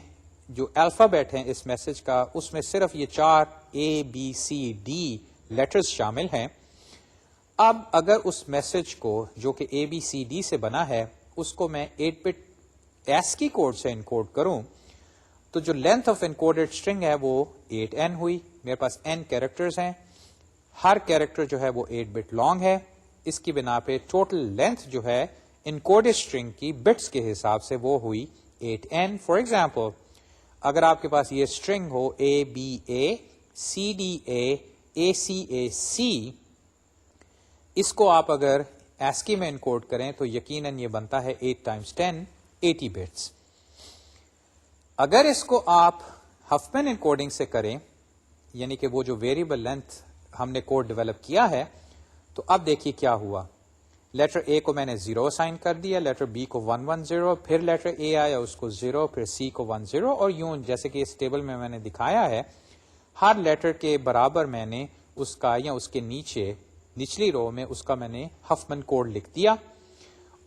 جو الفابیٹ ہیں اس میسج کا، اس میں صرف یہ 4 ABCD لیٹرز شامل ہیں۔ اب اگر اس میسج کو جو کہ ABCD سے بنا ہے، اس کو میں 8 بٹ ASCII کوڈ سے انکوڈ کروں، تو جو لینتھ آف انکوڈیڈ اسٹرنگ ہے وہ 8n ہوئی۔ میرے پاس n کیریکٹرز ہیں، ہر کیریکٹر جو ہے وہ 8 بٹ لانگ ہے، اس کی بنا پہ ٹوٹل لینتھ جو ہے انکوڈیڈ اسٹرنگ کی بٹس کے حساب سے وہ ہوئی 8n۔ فار ایگزامپل، اگر آپ کے پاس یہ اسٹرنگ ہو ABA CDA ACAC، اس کو آپ اگر ASCII میں انکوڈ کریں تو یقیناً یہ بنتا ہے 8 × 10 80 بٹس۔ اگر اس کو آپ ہفمین انکوڈنگ سے کریں، یعنی کہ وہ جو ویریبل لینتھ ہم نے کوڈ ڈیولپ کیا ہے، تو اب دیکھیے کیا ہوا۔ لیٹر A کو میں نے 0 اسائن کر دیا، لیٹر B کو 1 1 0، پھر لیٹر A آیا اس کو 0، پھر C کو 1 0، اور یوں جیسے کہ اس ٹیبل میں نے دکھایا ہے، ہر لیٹر کے برابر میں نے اس کا یا اس کے نیچے نچلی رو میں اس کا میں نے ہفمین کوڈ لکھ دیا،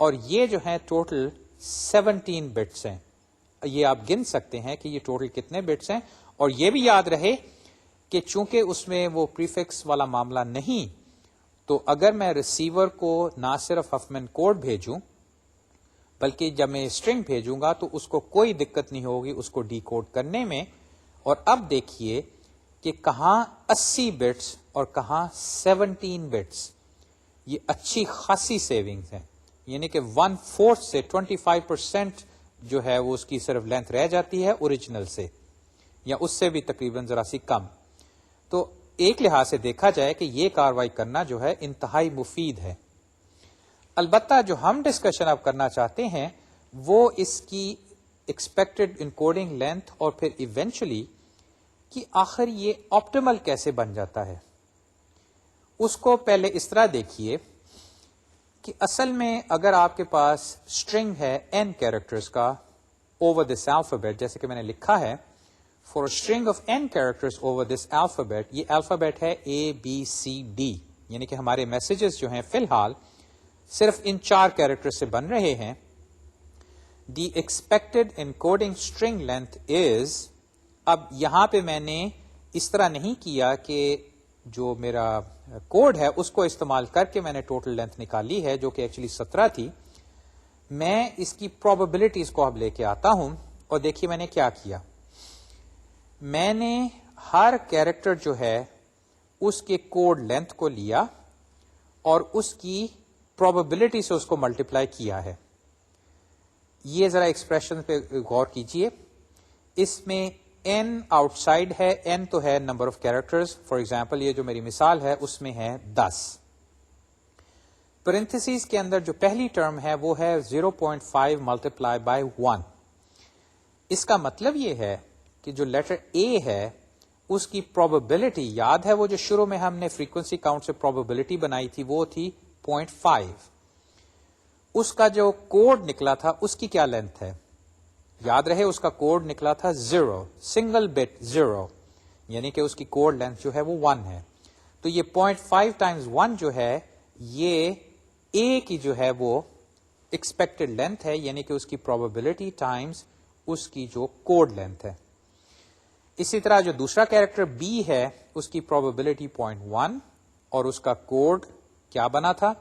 اور یہ جو ہے ٹوٹل 17 بٹس ہیں۔ یہ آپ گن سکتے ہیں کہ یہ ٹوٹل کتنے بٹس ہیں، اور یہ بھی یاد رہے کہ چونکہ اس میں وہ پریفکس والا معاملہ نہیں، تو اگر میں ریسیور کو نہ صرف ہفمین کوڈ بھیجوں بلکہ جب میں اسٹرنگ بھیجوں گا تو اس کو کوئی دقت نہیں ہوگی اس کو ڈی کوڈ کرنے میں۔ اور اب دیکھیے کہ کہاں 80 بٹس اور کہاں 17 بٹس، یہ اچھی خاصی سیونگز ہیں، یعنی کہ 1/4 سے 25% جو ہے وہ اس کی صرف لینتھ رہ جاتی ہے اوریجنل سے، یا اس سے بھی تقریباً ذرا سی کم۔ تو ایک لحاظ سے دیکھا جائے کہ یہ کاروائی کرنا جو ہے انتہائی مفید ہے۔ البتہ جو ہم ڈسکشن اب کرنا چاہتے ہیں وہ اس کی ایکسپیکٹڈ انکوڈنگ لینتھ، اور پھر ایونچولی کہ آخر یہ آپٹیمل کیسے بن جاتا ہے۔ اس کو پہلے اس طرح دیکھیے کہ اصل میں اگر آپ کے پاس اسٹرنگ ہے n کیریکٹرز کا اوور دس الفابیٹ، جیسے کہ میں نے لکھا ہے for a string of n characters over this alphabet, یہ الفابیٹ ہے ABCD، یعنی کہ ہمارے میسجز جو ہیں فی الحال صرف ان 4 کیریکٹر سے بن رہے ہیں۔ The expected encoding string length is, اب یہاں پہ میں نے اس طرح نہیں کیا کہ جو میرا کوڈ ہے اس کو استعمال کر کے میں نے ٹوٹل لینتھ نکالی ہے جو کہ ایکچولی 17 تھی۔ میں اس کی پروبیبلٹیز کو اب لے کے آتا ہوں، اور دیکھیے میں نے کیا کیا۔ میں نے ہر کیریکٹر جو ہے اس کے کوڈ لینتھ کو لیا اور اس کی پروبیبلٹی سے اس کو ملٹیپلائی کیا ہے۔ یہ ذرا ایکسپریشن پہ غور کیجئے، اس میں n آؤٹ سائڈ ہے، n تو ہے number of characters, for example یہ جو میری مثال ہے اس میں ہے 10۔ پرنتھیسز کے اندر جو پہلی ٹرم ہے وہ ہے 0.5 ملٹیپلائی بائی 1۔ اس کا مطلب یہ ہے کہ جو لیٹر A ہے اس کی پروبیبلٹی، یاد ہے وہ جو شروع میں ہم نے فریکوینسی کاؤنٹ سے پروبیبلٹی بنائی تھی وہ تھی 0.5، اس کا جو کوڈ نکلا تھا اس کی کیا لینتھ ہے؟ یاد رہے اس کا کوڈ نکلا تھا 0، سنگل بٹ 0، یعنی کہ اس کی کوڈ لینتھ جو ہے وہ 1 ہے۔ تو یہ 0.5 ٹائمز 1 جو ہے یہ A کی جو ہے وہ ایکسپیکٹڈ لینتھ ہے، یعنی کہ اس کی پروبیبلٹی ٹائمز اس کی جو کوڈ لینتھ ہے۔ اسی طرح جو دوسرا کیریکٹر B ہے اس کی پروبیبلٹی 0.1 اور اس کا کوڈ کیا بنا تھا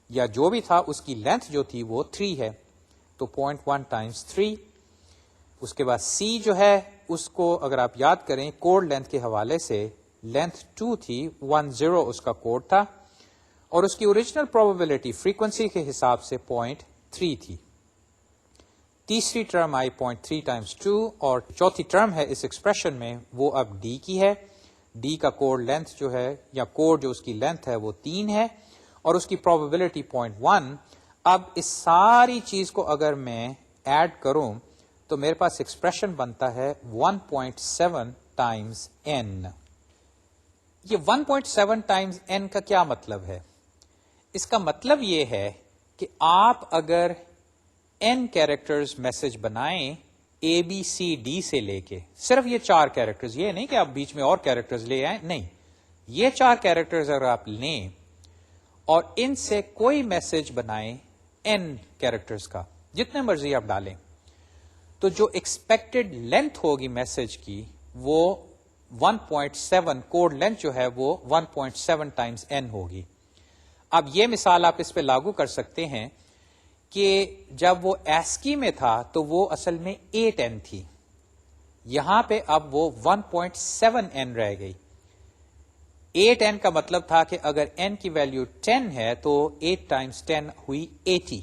یا جو بھی تھا اس کی لینتھ جو تھی وہ 3 ہے، تو 0.1 ٹائمز 3۔ اس کے بعد C جو ہے اس کو اگر آپ یاد کریں کوڈ لینتھ کے حوالے سے لینتھ 2 تھی، 10 اس کا کوڈ تھا، اور اس کی اوریجنل پروبیبلٹی فریکوینسی کے حساب سے 0.3 تھی۔ تیسری ٹرم آئی 0.3 ٹائمز 2، اور چوتھی ٹرم ہے اس ایکسپریشن میں وہ اب D کی ہے۔ D کا کوڈ لینتھ جو ہے یا کوڈ جو اس کی لینتھ ہے وہ 3 ہے، اور اس کی پروبیبلٹی 0.1۔ اب اس ساری چیز کو اگر میں ایڈ کروں تو میرے پاس ایکسپریشن بنتا ہے 1.7 ٹائمز n۔ یہ 1.7 ٹائمز n کا کیا مطلب ہے؟ اس کا مطلب یہ ہے کہ آپ اگر n کیریکٹرز میسج بنائیں ABCD سے لے کے، صرف یہ 4 کیریکٹرز، یہ نہیں کہ آپ بیچ میں اور کیریکٹرز لے آئیں، نہیں، یہ 4 کیریکٹرز اگر آپ لیں اور ان سے کوئی میسج بنائیں n کیریکٹرز کا، جتنے مرضی آپ ڈالیں، تو جو ایکسپیکٹڈ لینتھ ہوگی میسج کی وہ 1.7، کوڈ لینتھ جو ہے وہ 1.7 ٹائمز n ہوگی. اب یہ مثال آپ اس پہ لاگو کر سکتے ہیں کہ جب وہ ASCII میں تھا تو وہ اصل میں 8n تھی، یہاں پہ اب وہ 1.7n رہ گئی. 8n کا مطلب تھا کہ اگر n کی ویلیو 10 ہے تو 8 ٹائمز 10 ہوئی 80،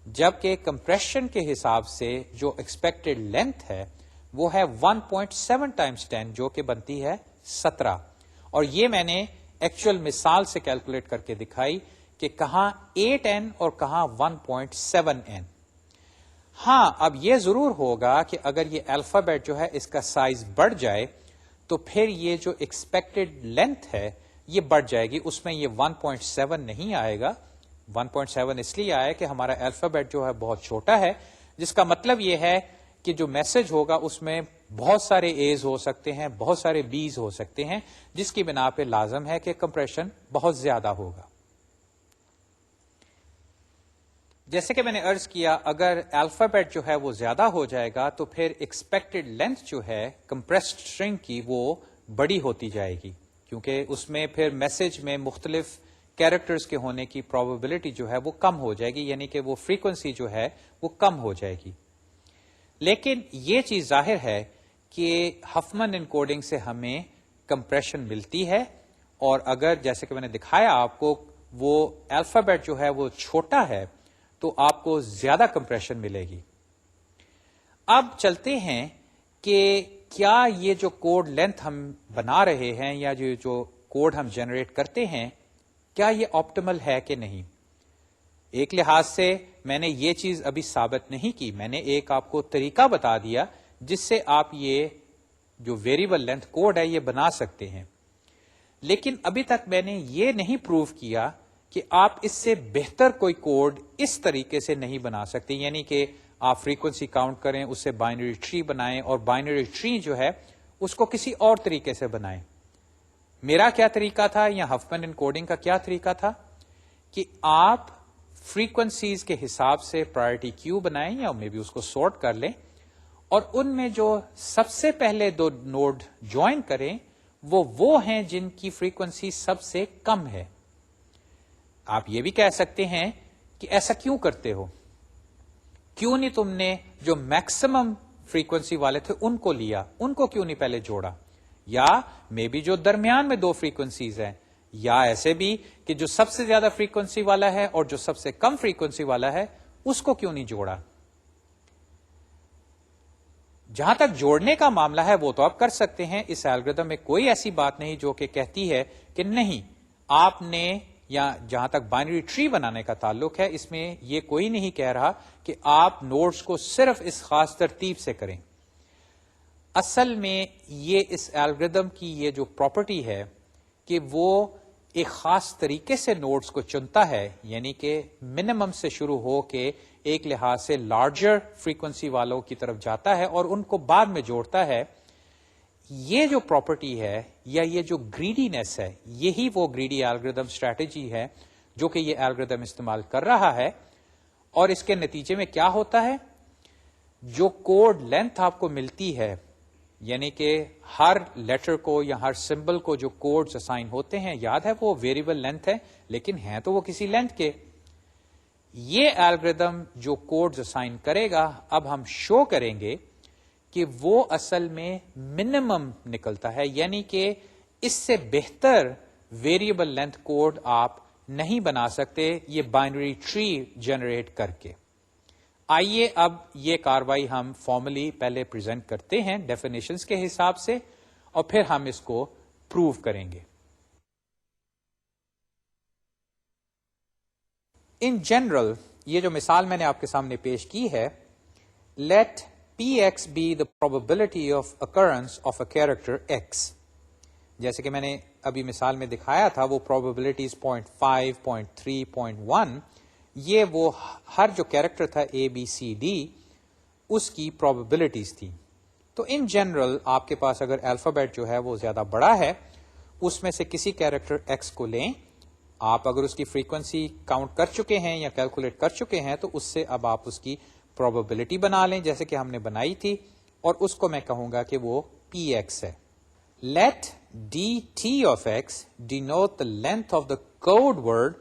جبکہ کمپریشن کے حساب سے جو ایکسپیکٹڈ لینتھ ہے وہ ہے 1.7 ٹائمز 10 جو کہ بنتی ہے 17. اور یہ میں نے ایکچوئل مثال سے کیلکولیٹ کر کے دکھائی کہ کہاں 8n اور کہاں 1.7n. ہاں اب یہ ضرور ہوگا کہ اگر یہ الفابیٹ جو ہے اس کا سائز بڑھ جائے تو پھر یہ جو ایکسپیکٹڈ لینتھ ہے یہ بڑھ جائے گی، اس میں یہ 1.7 نہیں آئے گا. 1.7 اس لیے آیا کہ ہمارا الفابیٹ جو ہے بہت چھوٹا ہے، جس کا مطلب یہ ہے کہ جو میسج ہوگا اس میں بہت سارے ایز ہو سکتے ہیں، بہت سارے بیز ہو سکتے ہیں، جس کی بنا پہ لازم ہے کہ کمپریشن بہت زیادہ ہوگا. جیسے کہ میں نے عرض کیا اگر الفابیٹ جو ہے وہ زیادہ ہو جائے گا تو پھر ایکسپیکٹڈ لینتھ جو ہے کمپریسڈ اسٹرنگ کی وہ بڑی ہوتی جائے گی، کیونکہ اس میں پھر میسج میں مختلف کیریکٹرز کے ہونے کی پروبیبلٹی جو ہے وہ کم ہو جائے گی، یعنی کہ وہ فریکوینسی جو ہے وہ کم ہو جائے گی. لیکن یہ چیز ظاہر ہے کہ ہفمن انکوڈنگ سے ہمیں کمپریشن ملتی ہے، اور اگر جیسے کہ میں نے دکھایا آپ کو وہ الفابیٹ جو ہے وہ چھوٹا ہے تو آپ کو زیادہ کمپریشن ملے گی. اب چلتے ہیں کہ کیا یہ جو کوڈ لینتھ ہم بنا رہے ہیں یا جو کوڈ ہم جنریٹ کرتے ہیں کیا یہ آپٹیمل ہے کہ نہیں. ایک لحاظ سے میں نے یہ چیز ابھی ثابت نہیں کی، میں نے ایک آپ کو طریقہ بتا دیا جس سے آپ یہ جو ویریبل لینتھ کوڈ ہے یہ بنا سکتے ہیں. لیکن ابھی تک میں نے یہ نہیں پروو کیا کہ آپ اس سے بہتر کوئی کوڈ اس طریقے سے نہیں بنا سکتے، یعنی کہ آپ فریکوینسی کاؤنٹ کریں، اس سے بائنری ٹری بنائیں اور بائنری ٹری جو ہے اس کو کسی اور طریقے سے بنائیں. میرا کیا طریقہ تھا یا ہفمن انکوڈنگ کا کیا طریقہ تھا کہ آپ فریکوینسیز کے حساب سے پرائرٹی کیو بنائیں یا میں بھی اس کو سورٹ کر لیں، اور ان میں جو سب سے پہلے 2 نوڈ جوائن کریں وہ ہیں جن کی فریکوینسی سب سے کم ہے. آپ یہ بھی کہہ سکتے ہیں کہ ایسا کیوں کرتے ہو، کیوں نہیں تم نے جو میکسیمم فریکوینسی والے تھے ان کو لیا، ان کو کیوں نہیں پہلے جوڑا، یا مے بی جو درمیان میں 2 فریکوینسیز ہیں، یا ایسے بھی کہ جو سب سے زیادہ فریکوینسی والا ہے اور جو سب سے کم فریکوینسی والا ہے اس کو کیوں نہیں جوڑا. جہاں تک جوڑنے کا معاملہ ہے وہ تو آپ کر سکتے ہیں، اس الگوریتم میں کوئی ایسی بات نہیں جو کہ کہتی ہے کہ نہیں آپ نے، یا جہاں تک بائنری ٹری بنانے کا تعلق ہے اس میں یہ کوئی نہیں کہہ رہا کہ آپ نوڈز کو صرف اس خاص ترتیب سے کریں. اصل میں یہ اس الگوریتم کی یہ جو پراپرٹی ہے کہ وہ ایک خاص طریقے سے نوڈز کو چنتا ہے، یعنی کہ منیمم سے شروع ہو کے ایک لحاظ سے لارجر فریکوینسی والوں کی طرف جاتا ہے اور ان کو بعد میں جوڑتا ہے. یہ جو پراپرٹی ہے یا یہ جو گریڈینس ہے یہی وہ گریڈی الگوریتم اسٹریٹجی ہے جو کہ یہ الگوریتم استعمال کر رہا ہے. اور اس کے نتیجے میں کیا ہوتا ہے، جو کوڈ لینتھ آپ کو ملتی ہے، یعنی کہ ہر لیٹر کو یا ہر سمبل کو جو کوڈز اسائن ہوتے ہیں، یاد ہے وہ ویریبل لینتھ ہے لیکن ہیں تو وہ کسی لینتھ کے. یہ الگوریتم جو کوڈز اسائن کرے گا اب ہم شو کریں گے کہ وہ اصل میں منیمم نکلتا ہے، یعنی کہ اس سے بہتر ویریبل لینتھ کوڈ آپ نہیں بنا سکتے یہ بائنری ٹری جنریٹ کر کے. آئیے اب یہ کاروائی ہم فارملی پہلے پریزنٹ کرتے ہیں ڈیفینیشنز کے حساب سے اور پھر ہم اس کو پروو کریں گے. ان جنرل یہ جو مثال میں نے آپ کے سامنے پیش کی ہے، late Px be the probability of occurrence of a character x. جیسے کہ میں نے ابھی مثال میں دکھایا تھا وہ probabilities 0.5, 0.3, 0.1 یہ وہ ہر جو کیریکٹر تھا A, B, C, D اس کی probabilities تھی. تو ان جنرل آپ کے پاس اگر الفابیٹ جو ہے وہ زیادہ بڑا ہے اس میں سے کسی کیریکٹر ایکس کو لیں. آپ اگر اس کی فریکوینسی کاؤنٹ کر چکے ہیں یا کیلکولیٹ کر چکے ہیں تو اس سے اب آپ اس کی پروبیبلٹی بنا لیں جیسے کہ ہم نے بنائی تھی, اور اس کو میں کہوں گا کہ وہ پی ایکس ہے. Let D T of X denote the length of the code word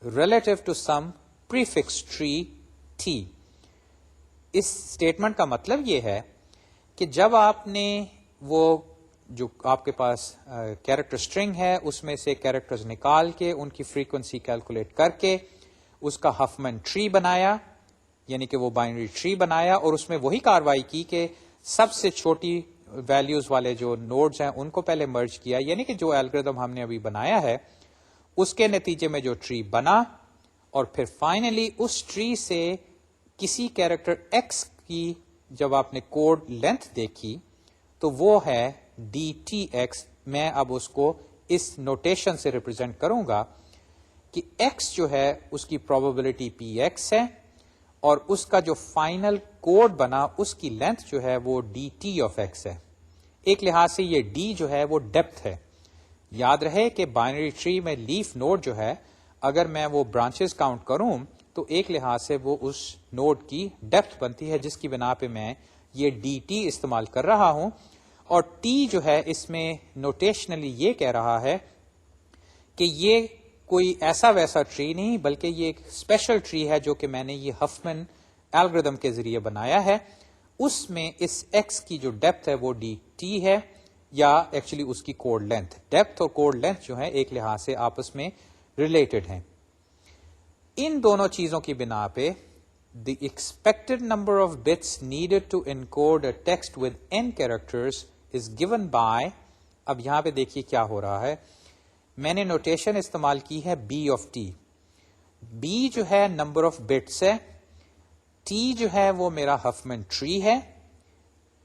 relative to some prefix tree T. اس اسٹیٹمنٹ کا مطلب یہ ہے کہ جب آپ نے وہ جو آپ کے پاس کیریکٹر اسٹرنگ ہے اس میں سے کیریکٹرز نکال کے ان کی فریکوینسی کیلکولیٹ کر کے اس کا ہفمن ٹری بنایا, یعنی کہ وہ بائنری ٹری بنایا, اور اس میں وہی کاروائی کی کہ سب سے چھوٹی ویلیوز والے جو نوڈز ہیں ان کو پہلے مرج کیا, یعنی کہ جو الگوریتھم ہم نے ابھی بنایا ہے اس کے نتیجے میں جو ٹری بنا, اور پھر فائنلی اس ٹری سے کسی کیریکٹر ایکس کی جب آپ نے کوڈ لینتھ دیکھی تو وہ ہے ڈی ٹی ایکس. میں اب اس کو اس نوٹیشن سے ریپرزینٹ کروں گا کہ ایکس جو ہے اس کی پروبیبلٹی پی ایکس ہے, اور اس کا جو فائنل کوڈ بنا اس کی لینتھ جو ہے وہ ڈی ٹی آف ایکس ہے. ایک لحاظ سے یہ ڈی جو ہے وہ ڈیپتھ ہے. یاد رہے کہ بائنری ٹری میں لیف نوڈ جو ہے اگر میں وہ برانچز کاؤنٹ کروں تو ایک لحاظ سے وہ اس نوڈ کی ڈیپتھ بنتی ہے, جس کی بنا پہ میں یہ ڈی ٹی استعمال کر رہا ہوں. اور ٹی جو ہے اس میں نوٹیشنلی یہ کہہ رہا ہے کہ یہ کوئی ایسا ویسا ٹری نہیں بلکہ یہ ایک اسپیشل ٹری ہے جو کہ میں نے یہ ہفمن الگوریتھم کے ذریعے بنایا ہے. اس میں اس ایکس کی جو ڈیپتھ ہے وہ ڈی ٹی ہے, یا ایکچولی اس کی کوڈ لینتھ. ڈیپتھ اور کوڈ لینتھ جو ہے ایک لحاظ سے آپس میں ریلیٹڈ ہیں. ان دونوں چیزوں کی بنا پہ the expected number of bits needed to encode a text with n characters is given by, اب یہاں پہ دیکھیے کیا ہو رہا ہے, میں نے نوٹیشن استعمال کی ہے b of t. b جو ہے نمبر آف بٹس ہے, t جو ہے وہ میرا ہفمن ٹری ہے,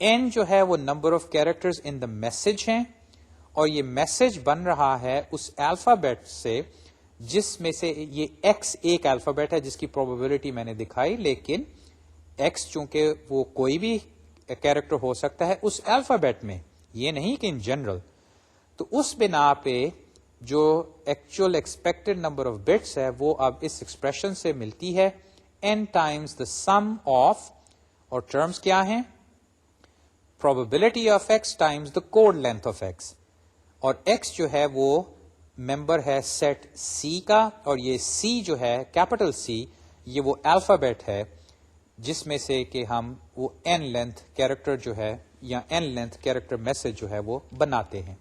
n جو ہے وہ number of characters in the message ہیں, اور یہ میسج بن رہا ہے اس الفابیٹ سے جس میں سے یہ ایکس ایک الفابیٹ ہے جس کی پروبیبلٹی میں نے دکھائی, لیکن ایکس چونکہ وہ کوئی بھی کیریکٹر ہو سکتا ہے اس الفابیٹ میں, یہ نہیں کہ ان جنرل. تو اس بنا پہ جو actual expected number of bits ہے وہ اب اس ایکسپریشن سے ملتی ہے n times the sum of, اور ٹرمز کیا ہیں, probability of x times the code length of x, اور x جو ہے وہ ممبر ہے سیٹ سی کا, اور یہ سی جو ہے کیپٹل سی یہ وہ الفابیٹ ہے جس میں سے کہ ہم وہ n لینتھ کیریکٹر جو ہے یا n لینتھ کیریکٹر میسج جو ہے وہ بناتے ہیں.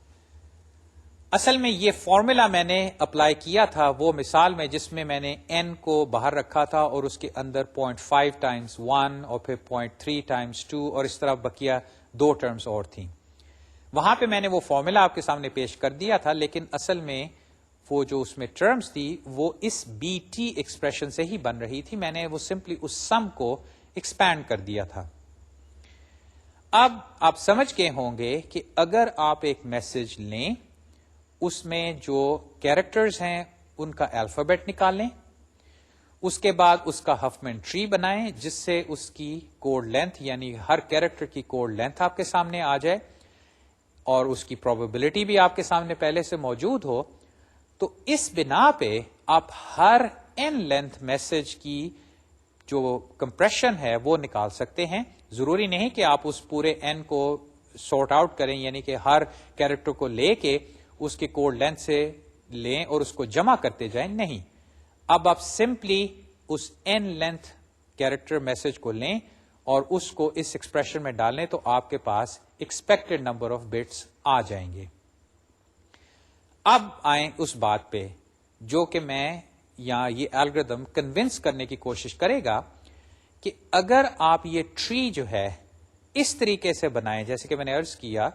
اصل میں یہ فارمولا میں نے اپلائی کیا تھا وہ مثال میں جس میں نے n کو باہر رکھا تھا اور اس کے اندر 0.5 ٹائمز 1 اور پھر 0.3 ٹائمز 2 اور اس طرح بقیہ دو ٹرمز اور تھیں. وہاں پہ میں نے وہ فارمولا آپ کے سامنے پیش کر دیا تھا, لیکن اصل میں وہ جو اس میں ٹرمز تھی وہ اس بی ٹی ایکسپریشن سے ہی بن رہی تھی. میں نے وہ سمپلی اس سم کو ایکسپینڈ کر دیا تھا. اب آپ سمجھ گئے ہوں گے کہ اگر آپ ایک میسج لیں اس میں جو کیریکٹرز ہیں ان کا الفابیٹ نکالیں, اس کے بعد اس کا ہفمن ٹری بنائیں جس سے اس کی کوڈ لینتھ یعنی ہر کیریکٹر کی کوڈ لینتھ آپ کے سامنے آ جائے اور اس کی پروبیبلٹی بھی آپ کے سامنے پہلے سے موجود ہو, تو اس بنا پہ آپ ہر n لینتھ میسج کی جو کمپریشن ہے وہ نکال سکتے ہیں. ضروری نہیں کہ آپ اس پورے n کو سارٹ آؤٹ کریں, یعنی کہ ہر کیریکٹر کو لے کے اس کے کوڈ لینتھ سے لیں اور اس کو جمع کرتے جائیں, نہیں. اب آپ سمپلی اس n لینتھ کیریکٹر میسج کو لیں اور اس کو اس ایکسپریشن میں ڈالیں تو آپ کے پاس ایکسپیکٹڈ نمبر آف بٹس آ جائیں گے. اب آئیں اس بات پہ جو کہ میں یا یہ الگوریتھم کنونس کرنے کی کوشش کرے گا کہ اگر آپ یہ ٹری جو ہے اس طریقے سے بنائیں جیسے کہ میں نے عرض کیا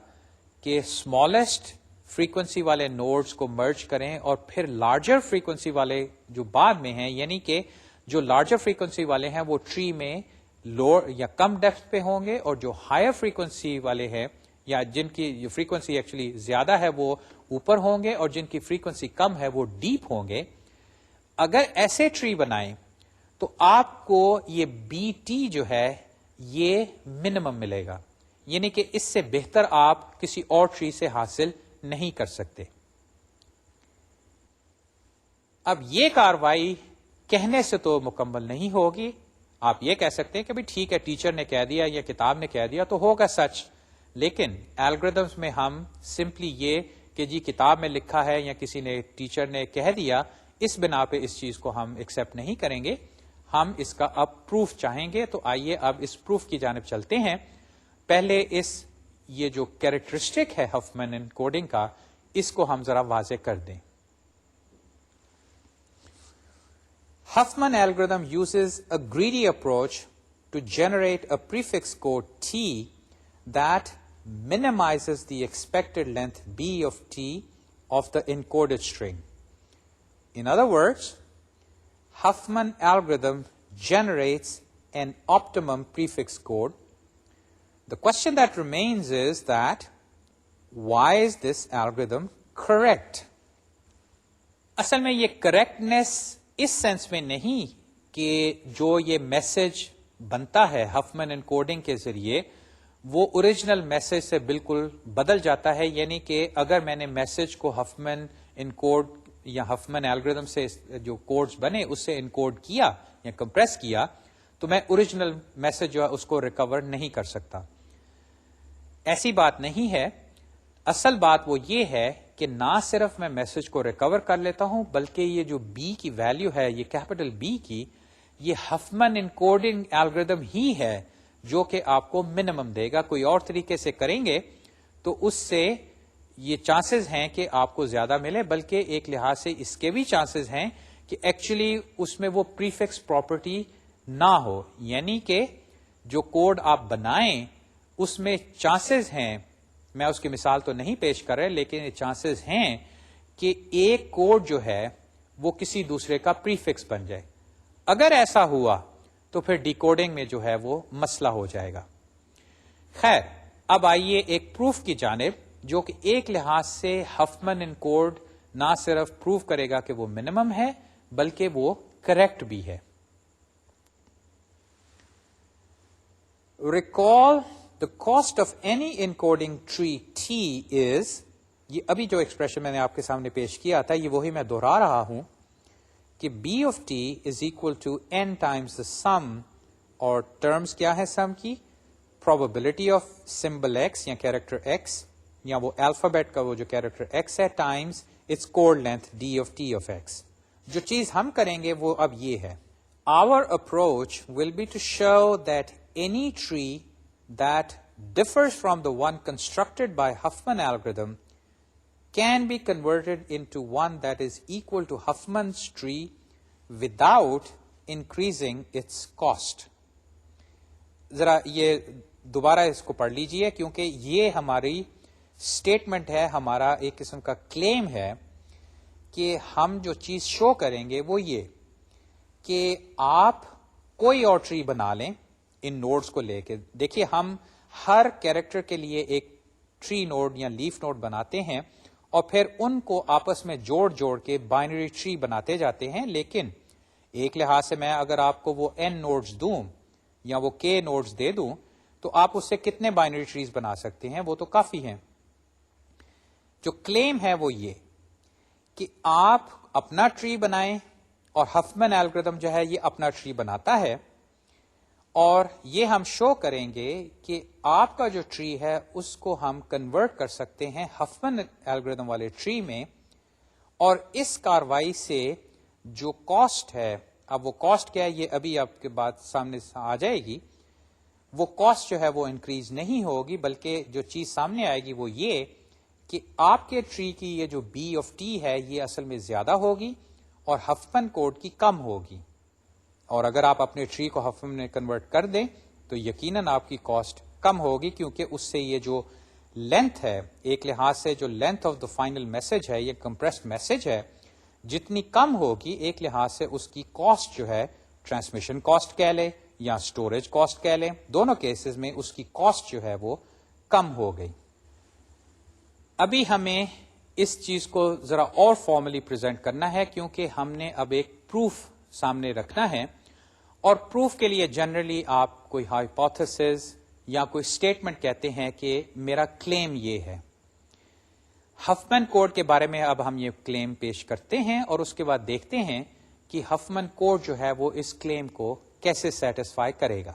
کہ اسمالسٹ فریکوینسی والے نوڈز کو مرج کریں اور پھر لارجر فریکوینسی والے جو بعد میں ہیں, یعنی کہ جو لارجر فریکوینسی والے ہیں وہ ٹری میں لوور یا کم ڈیپتھ پہ ہوں گے, اور جو ہائر فریکوینسی والے ہیں یا جن کی فریکوینسی ایکچولی زیادہ ہے وہ اوپر ہوں گے, اور جن کی فریکوینسی کم ہے وہ ڈیپ ہوں گے. اگر ایسے ٹری بنائیں تو آپ کو یہ بی ٹی جو ہے یہ منیمم ملے گا, یعنی کہ اس سے بہتر آپ کسی اور ٹری سے حاصل نہیں کر سکتے. اب یہ کاروائی کہنے سے تو مکمل نہیں ہوگی. آپ یہ کہہ سکتے ہیں کہ بھی ٹھیک ہے ٹیچر نے کہہ دیا یا کتاب نے کہہ دیا تو ہوگا سچ, لیکن الگوریدمس میں ہم سمپلی یہ کہ جی کتاب میں لکھا ہے یا کسی نے ٹیچر نے کہہ دیا, اس بنا پہ اس چیز کو ہم ایکسپٹ نہیں کریں گے. ہم اس کا اب پروف چاہیں گے. تو آئیے اب اس پروف کی جانب چلتے ہیں. پہلے یہ جو کیریکٹرسٹک ہے ہفمن انکوڈنگ کا, اس کو ہم ذرا واضح کر دیں. Huffman algorithm uses a greedy approach to generate a prefix code T that minimizes the expected length B of T of the encoded string. In other words, Huffman algorithm generates an optimum prefix code. The question that remains is that why is this algorithm correct? اصل میں یہ کریکٹنیس اس سینس میں نہیں کہ جو یہ میسج بنتا ہے ہفمن انکوڈنگ کے ذریعے وہ اوریجنل میسج سے بالکل بدل جاتا ہے. یعنی کہ اگر میں نے میسج کو ہفمن انکوڈ یا ہفمن الگوریدم سے جو کوڈز بنے اس سے انکوڈ کیا یا کمپریس کیا تو میں اوریجنل میسج جو ہے اس کو ریکور نہیں کر سکتا. ایسی بات نہیں ہے. اصل بات وہ یہ ہے کہ نہ صرف میں میسج کو ریکور کر لیتا ہوں بلکہ یہ جو بی کی ویلیو ہے, یہ کیپٹل بی کی, یہ ہفمن انکوڈنگ الگوریدم ہی ہے جو کہ آپ کو منیمم دے گا. کوئی اور طریقے سے کریں گے تو اس سے یہ چانسز ہیں کہ آپ کو زیادہ ملے, بلکہ ایک لحاظ سے اس کے بھی چانسز ہیں کہ ایکچولی اس میں وہ پریفکس پراپرٹی نہ ہو. یعنی کہ جو کوڈ آپ بنائیں اس میں چانسز ہیں, میں اس کی مثال تو نہیں پیش کر رہے لیکن یہ چانسز ہیں کہ ایک کوڈ جو ہے وہ کسی دوسرے کا پریفکس بن جائے. اگر ایسا ہوا تو پھر ڈیکوڈنگ میں جو ہے وہ مسئلہ ہو جائے گا. خیر, اب آئیے ایک پروف کی جانب جو کہ ایک لحاظ سے ہفمن انکوڈ نہ صرف پروف کرے گا کہ وہ منیمم ہے بلکہ وہ کریکٹ بھی ہے. Recall the cost of any encoding tree T is, یہ ابھی جو ایکسپریشن میں نے آپ کے سامنے پیش کیا تھا یہ وہی میں دہرا رہا ہوں کہ B of T is equal to n times the sum, اور ٹرمز کیا ہے سم کی, probability of symbol x یا character x یا وہ الفابیٹ کا وہ جو character x ہے times its code length D of T of x. جو چیز ہم کریں گے وہ اب یہ ہے. Our approach will be to show that any tree that differs from the one constructed by Huffman algorithm can be converted into one that is equal to Huffman's tree without increasing its cost. ذرا یہ دوبارہ اس کو پڑھ لیجئے کیونکہ یہ ہماری اسٹیٹمنٹ ہے, ہمارا ایک قسم کا کلیم ہے کہ ہم جو چیز شو کریں گے وہ یہ کہ آپ کوئی اور ٹری بنا لیں ان نوڈز کو لے کے. دیکھیے ہم ہر کیریکٹر کے لیے ایک ٹری نوڈ یا لیف نوڈ بناتے ہیں اور پھر ان کو آپس میں جوڑ کے بائنری ٹری بناتے جاتے ہیں. لیکن ایک لحاظ سے میں اگر آپ کو وہ n نوڈز دوں یا وہ k نوڈز دے دوں تو آپ اس سے کتنے بائنری ٹریز بنا سکتے ہیں, وہ تو کافی ہیں. جو کلیم ہے وہ یہ کہ آپ اپنا ٹری بنائیں اور ہفمن الگوریدم جو ہے یہ اپنا ٹری بناتا ہے, اور یہ ہم شو کریں گے کہ آپ کا جو ٹری ہے اس کو ہم کنورٹ کر سکتے ہیں ہفمن الگوریدم والے ٹری میں. اور اس کاروائی سے جو کاسٹ ہے, اب وہ کاسٹ کیا ہے یہ ابھی آپ کے بات سامنے آ جائے گی, وہ کاسٹ جو ہے وہ انکریز نہیں ہوگی بلکہ جو چیز سامنے آئے گی وہ یہ کہ آپ کے ٹری کی یہ جو بی آف ٹی ہے یہ اصل میں زیادہ ہوگی اور ہفمن کوڈ کی کم ہوگی. اور اگر آپ اپنے ٹری کو ہفمن میں کنورٹ کر دیں تو یقیناً آپ کی کاسٹ کم ہوگی, کیونکہ اس سے یہ جو لینتھ ہے, ایک لحاظ سے جو length of the final message ہے, یہ کمپریسڈ میسج ہے, جتنی کم ہوگی ایک لحاظ سے اس کی کاسٹ جو ہے ٹرانسمیشن کاسٹ کہہ لیں یا اسٹوریج کاسٹ کہہ لیں, دونوں کیسز میں اس کی کاسٹ جو ہے وہ کم ہو گئی. ابھی ہمیں اس چیز کو ذرا اور فارملی پریزنٹ کرنا ہے کیونکہ ہم نے اب ایک پروف سامنے رکھنا ہے, اور پروف کے لیے جنرلی آپ کوئی ہائپوتھیسس یا کوئی اسٹیٹمنٹ کہتے ہیں کہ میرا کلیم یہ ہے. ہفمن کوڈ کے بارے میں اب ہم یہ کلیم پیش کرتے ہیں اور اس کے بعد دیکھتے ہیں کہ ہفمن کوڈ جو ہے وہ اس کلیم کو کیسے سیٹسفائی کرے گا.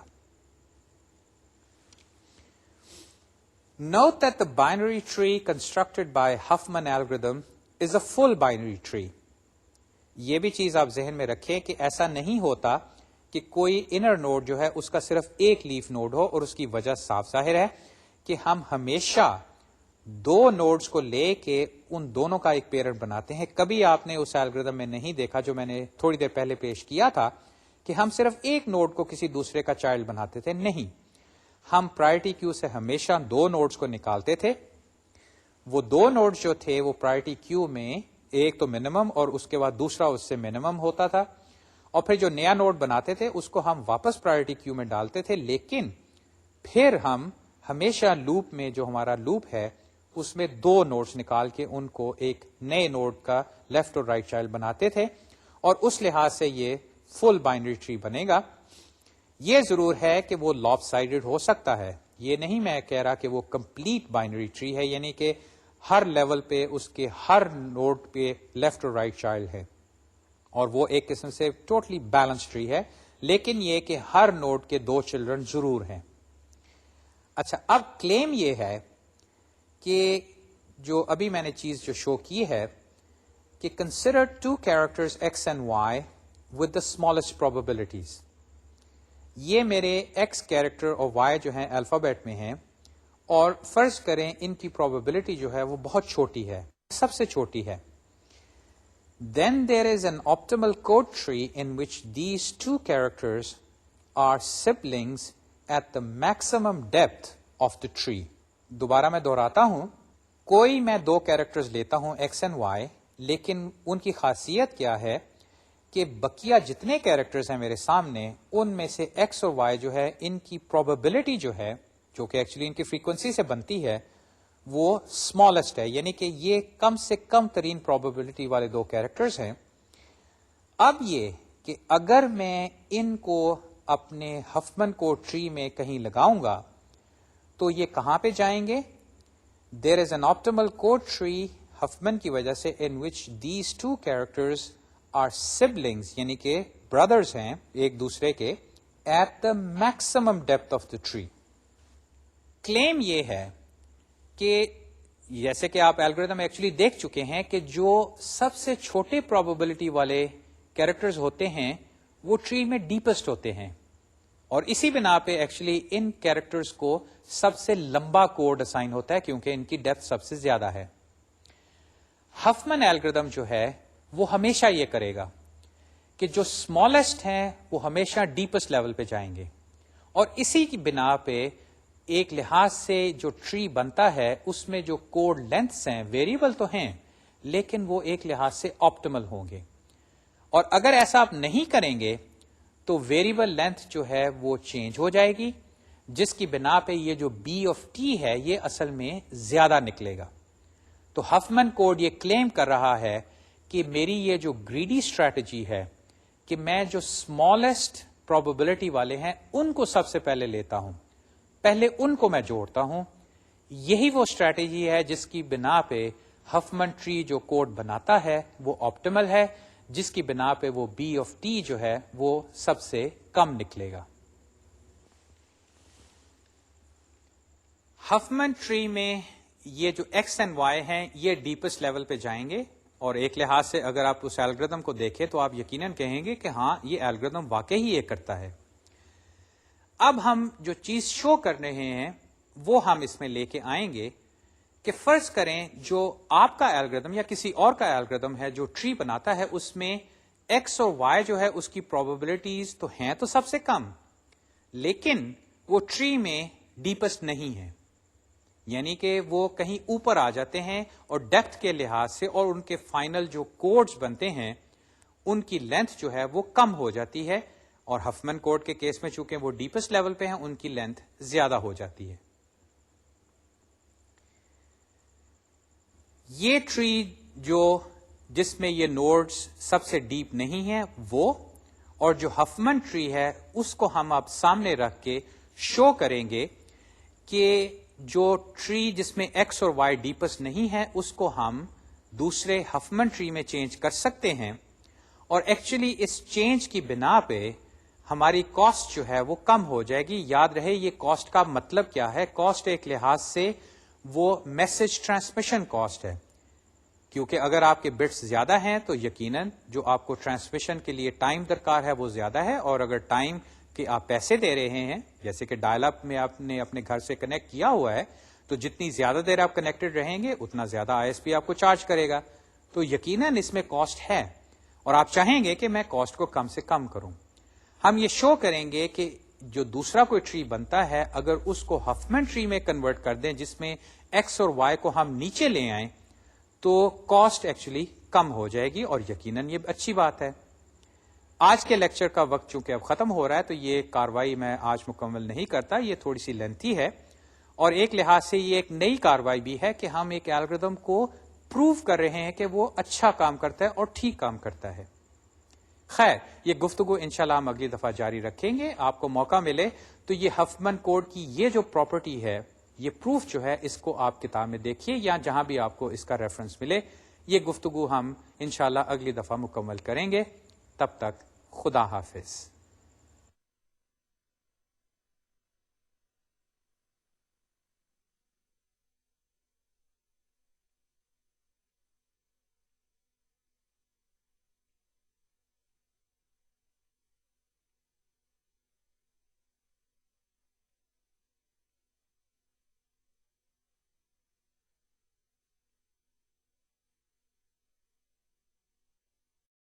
Note that the binary tree constructed by Huffman algorithm is a full binary tree. یہ بھی چیز آپ ذہن میں رکھیں کہ ایسا نہیں ہوتا کہ کوئی انر نوڈ جو ہے اس کا صرف ایک لیف نوڈ ہو، اور اس کی وجہ صاف ظاہر ہے کہ ہم ہمیشہ دو نوڈز کو لے کے ان دونوں کا ایک پیرنٹ بناتے ہیں. کبھی آپ نے اس الگوریتم میں نہیں دیکھا جو میں نے تھوڑی دیر پہلے پیش کیا تھا کہ ہم صرف ایک نوڈ کو کسی دوسرے کا چائلڈ بناتے تھے. نہیں، ہم پرائرٹی کیو سے ہمیشہ دو نوڈز کو نکالتے تھے. وہ دو نوڈز جو تھے وہ پرائرٹی کیو میں ایک تو منیمم اور اس کے بعد دوسرا اس سے منیمم ہوتا تھا، اور پھر جو نیا نوڈ بناتے تھے اس کو ہم واپس پرائرٹی کیو میں ڈالتے تھے. لیکن پھر ہم ہمیشہ لوپ میں، جو ہمارا لوپ ہے اس میں دو نوڈز نکال کے ان کو ایک نئے نوڈ کا لیفٹ اور رائٹ چائلڈ بناتے تھے، اور اس لحاظ سے یہ فل بائنری ٹری بنے گا. یہ ضرور ہے کہ وہ لاپ سائڈڈ ہو سکتا ہے، یہ نہیں میں کہہ رہا کہ وہ کمپلیٹ بائنری ٹری ہے، یعنی کہ ہر لیول پہ اس کے ہر نوڈ پہ لیفٹ اور رائٹ چائلڈ ہے اور وہ ایک قسم سے ٹوٹلی بیلنس ٹری ہے، لیکن یہ کہ ہر نوڈ کے دو چلڈرن ضرور ہیں. اچھا، اب کلیم یہ ہے کہ جو ابھی میں نے چیز جو شو کی ہے کہ consider two characters X and Y with the smallest probabilities. یہ میرے ایکس کیریکٹر اور وائی جو ہیں الفابیٹ میں ہیں، اور فرض کریں ان کی پروبیبلٹی جو ہے وہ بہت چھوٹی ہے، سب سے چھوٹی ہے. Then there is an optimal code tree in which these two characters are siblings at the maximum depth of the tree. دوبارہ میں دہراتا ہوں، کوئی میں دو کیریکٹرز لیتا ہوں ایکس اینڈ وائی، لیکن ان کی خاصیت کیا ہے کہ بقیہ جتنے کیریکٹرز ہیں میرے سامنے ان میں سے ایکس اور وائی جو ہے ان کی پروبیبلٹی جو ہے، جو کہ ایکچولی ان کی فریکوینسی سے بنتی ہے، وہ اسمالسٹ ہے، یعنی کہ یہ کم سے کم ترین پروبیبلٹی والے دو کیریکٹرز ہیں. اب یہ کہ اگر میں ان کو اپنے ہفمن کوڈ ٹری میں کہیں لگاؤں گا تو یہ کہاں پہ جائیں گے؟ There is an optimal code tree Huffman کی وجہ سے in which these two characters are siblings, یعنی کہ بردرز ہیں ایک دوسرے کے، at the maximum depth of the tree. Claim یہ ہے کہ جیسے کہ آپ الگوریتم ایکچولی دیکھ چکے ہیں کہ جو سب سے چھوٹے پروبیبلٹی والے کیریکٹرز ہوتے ہیں وہ ٹری میں ڈیپسٹ ہوتے ہیں، اور اسی بنا پہ ایکچولی ان کیریکٹرز کو سب سے لمبا کوڈ اسائن ہوتا ہے کیونکہ ان کی ڈیپتھ سب سے زیادہ ہے. ہفمن الگوریتم جو ہے وہ ہمیشہ یہ کرے گا کہ جو اسمالسٹ ہیں وہ ہمیشہ ڈیپسٹ لیول پہ جائیں گے، اور اسی کی بنا پہ ایک لحاظ سے جو ٹری بنتا ہے اس میں جو کوڈ لینتھس ہیں ویریبل تو ہیں لیکن وہ ایک لحاظ سے آپٹیمل ہوں گے. اور اگر ایسا آپ نہیں کریں گے تو ویریبل لینتھ جو ہے وہ چینج ہو جائے گی، جس کی بنا پہ یہ جو بی آف ٹی ہے یہ اصل میں زیادہ نکلے گا. تو ہفمن کوڈ یہ کلیم کر رہا ہے کہ میری یہ جو گریڈی اسٹریٹجی ہے کہ میں جو اسمالسٹ پروبیبلٹی والے ہیں ان کو سب سے پہلے لیتا ہوں، پہلے ان کو میں جوڑتا ہوں، یہی وہ اسٹریٹجی ہے جس کی بنا پہ ہفمن ٹری جو کوڈ بناتا ہے وہ آپٹیمل ہے، جس کی بنا پہ وہ بی آف ٹی جو ہے وہ سب سے کم نکلے گا. ہفمن ٹری میں یہ جو ایکس اینڈ وائی ہیں یہ ڈیپسٹ لیول پہ جائیں گے، اور ایک لحاظ سے اگر آپ اس الگوریتم کو دیکھیں تو آپ یقیناً کہیں گے کہ ہاں یہ الگوریتم واقعی یہ کرتا ہے. اب ہم جو چیز شو کر رہے ہیں وہ ہم اس میں لے کے آئیں گے کہ فرض کریں جو آپ کا الگوریتم یا کسی اور کا الگوریتم ہے جو ٹری بناتا ہے اس میں ایکس اور وائی جو ہے اس کی پروبیبلٹیز تو ہیں تو سب سے کم، لیکن وہ ٹری میں ڈیپسٹ نہیں ہے، یعنی کہ وہ کہیں اوپر آ جاتے ہیں اور ڈیپتھ کے لحاظ سے اور ان کے فائنل جو کوڈز بنتے ہیں ان کی لینتھ جو ہے وہ کم ہو جاتی ہے، اور ہفمن کوڈ کے کیس میں چونکہ وہ ڈیپسٹ لیول پہ ہیں ان کی لینتھ زیادہ ہو جاتی ہے. یہ ٹری جس میں یہ نوڈز سب سے ڈیپ نہیں ہیں وہ، اور جو ہفمن ٹری ہے اس کو ہم اب سامنے رکھ کے شو کریں گے کہ جو ٹری جس میں ایکس اور وائی ڈیپسٹ نہیں ہے اس کو ہم دوسرے ہفمن ٹری میں چینج کر سکتے ہیں، اور ایکچولی اس چینج کی بنا پہ ہماری کاسٹ جو ہے وہ کم ہو جائے گی. یاد رہے یہ کاسٹ کا مطلب کیا ہے. کاسٹ ایک لحاظ سے وہ میسج ٹرانسمیشن کاسٹ ہے، کیونکہ اگر آپ کے بٹس زیادہ ہیں تو یقیناً جو آپ کو ٹرانسمیشن کے لیے ٹائم درکار ہے وہ زیادہ ہے، اور اگر ٹائم کے آپ پیسے دے رہے ہیں، جیسے کہ ڈائل اپ میں آپ نے اپنے گھر سے کنیکٹ کیا ہوا ہے، تو جتنی زیادہ دیر آپ کنیکٹڈ رہیں گے اتنا زیادہ آئی ایس پی آپ کو چارج کرے گا. تو یقیناً اس میں کاسٹ ہے، اور آپ چاہیں گے کہ میں کاسٹ کو کم سے کم کروں. ہم یہ شو کریں گے کہ جو دوسرا کوئی ٹری بنتا ہے اگر اس کو ہفمن ٹری میں کنورٹ کر دیں جس میں ایکس اور وائی کو ہم نیچے لے آئیں تو کاسٹ ایکچولی کم ہو جائے گی، اور یقیناً یہ اچھی بات ہے. آج کے لیکچر کا وقت چونکہ اب ختم ہو رہا ہے تو یہ کاروائی میں آج مکمل نہیں کرتا، یہ تھوڑی سی لینتھی ہے، اور ایک لحاظ سے یہ ایک نئی کاروائی بھی ہے کہ ہم ایک الگوریتھم کو پروو کر رہے ہیں کہ وہ اچھا کام کرتا ہے اور ٹھیک کام کرتا ہے. خیر، یہ گفتگو انشاءاللہ ہم اگلی دفعہ جاری رکھیں گے. آپ کو موقع ملے تو یہ ہفمن کوڈ کی یہ جو پراپرٹی ہے، یہ پروف جو ہے، اس کو آپ کتاب میں دیکھیے یا جہاں بھی آپ کو اس کا ریفرنس ملے. یہ گفتگو ہم انشاءاللہ اگلی دفعہ مکمل کریں گے. تب تک خدا حافظ.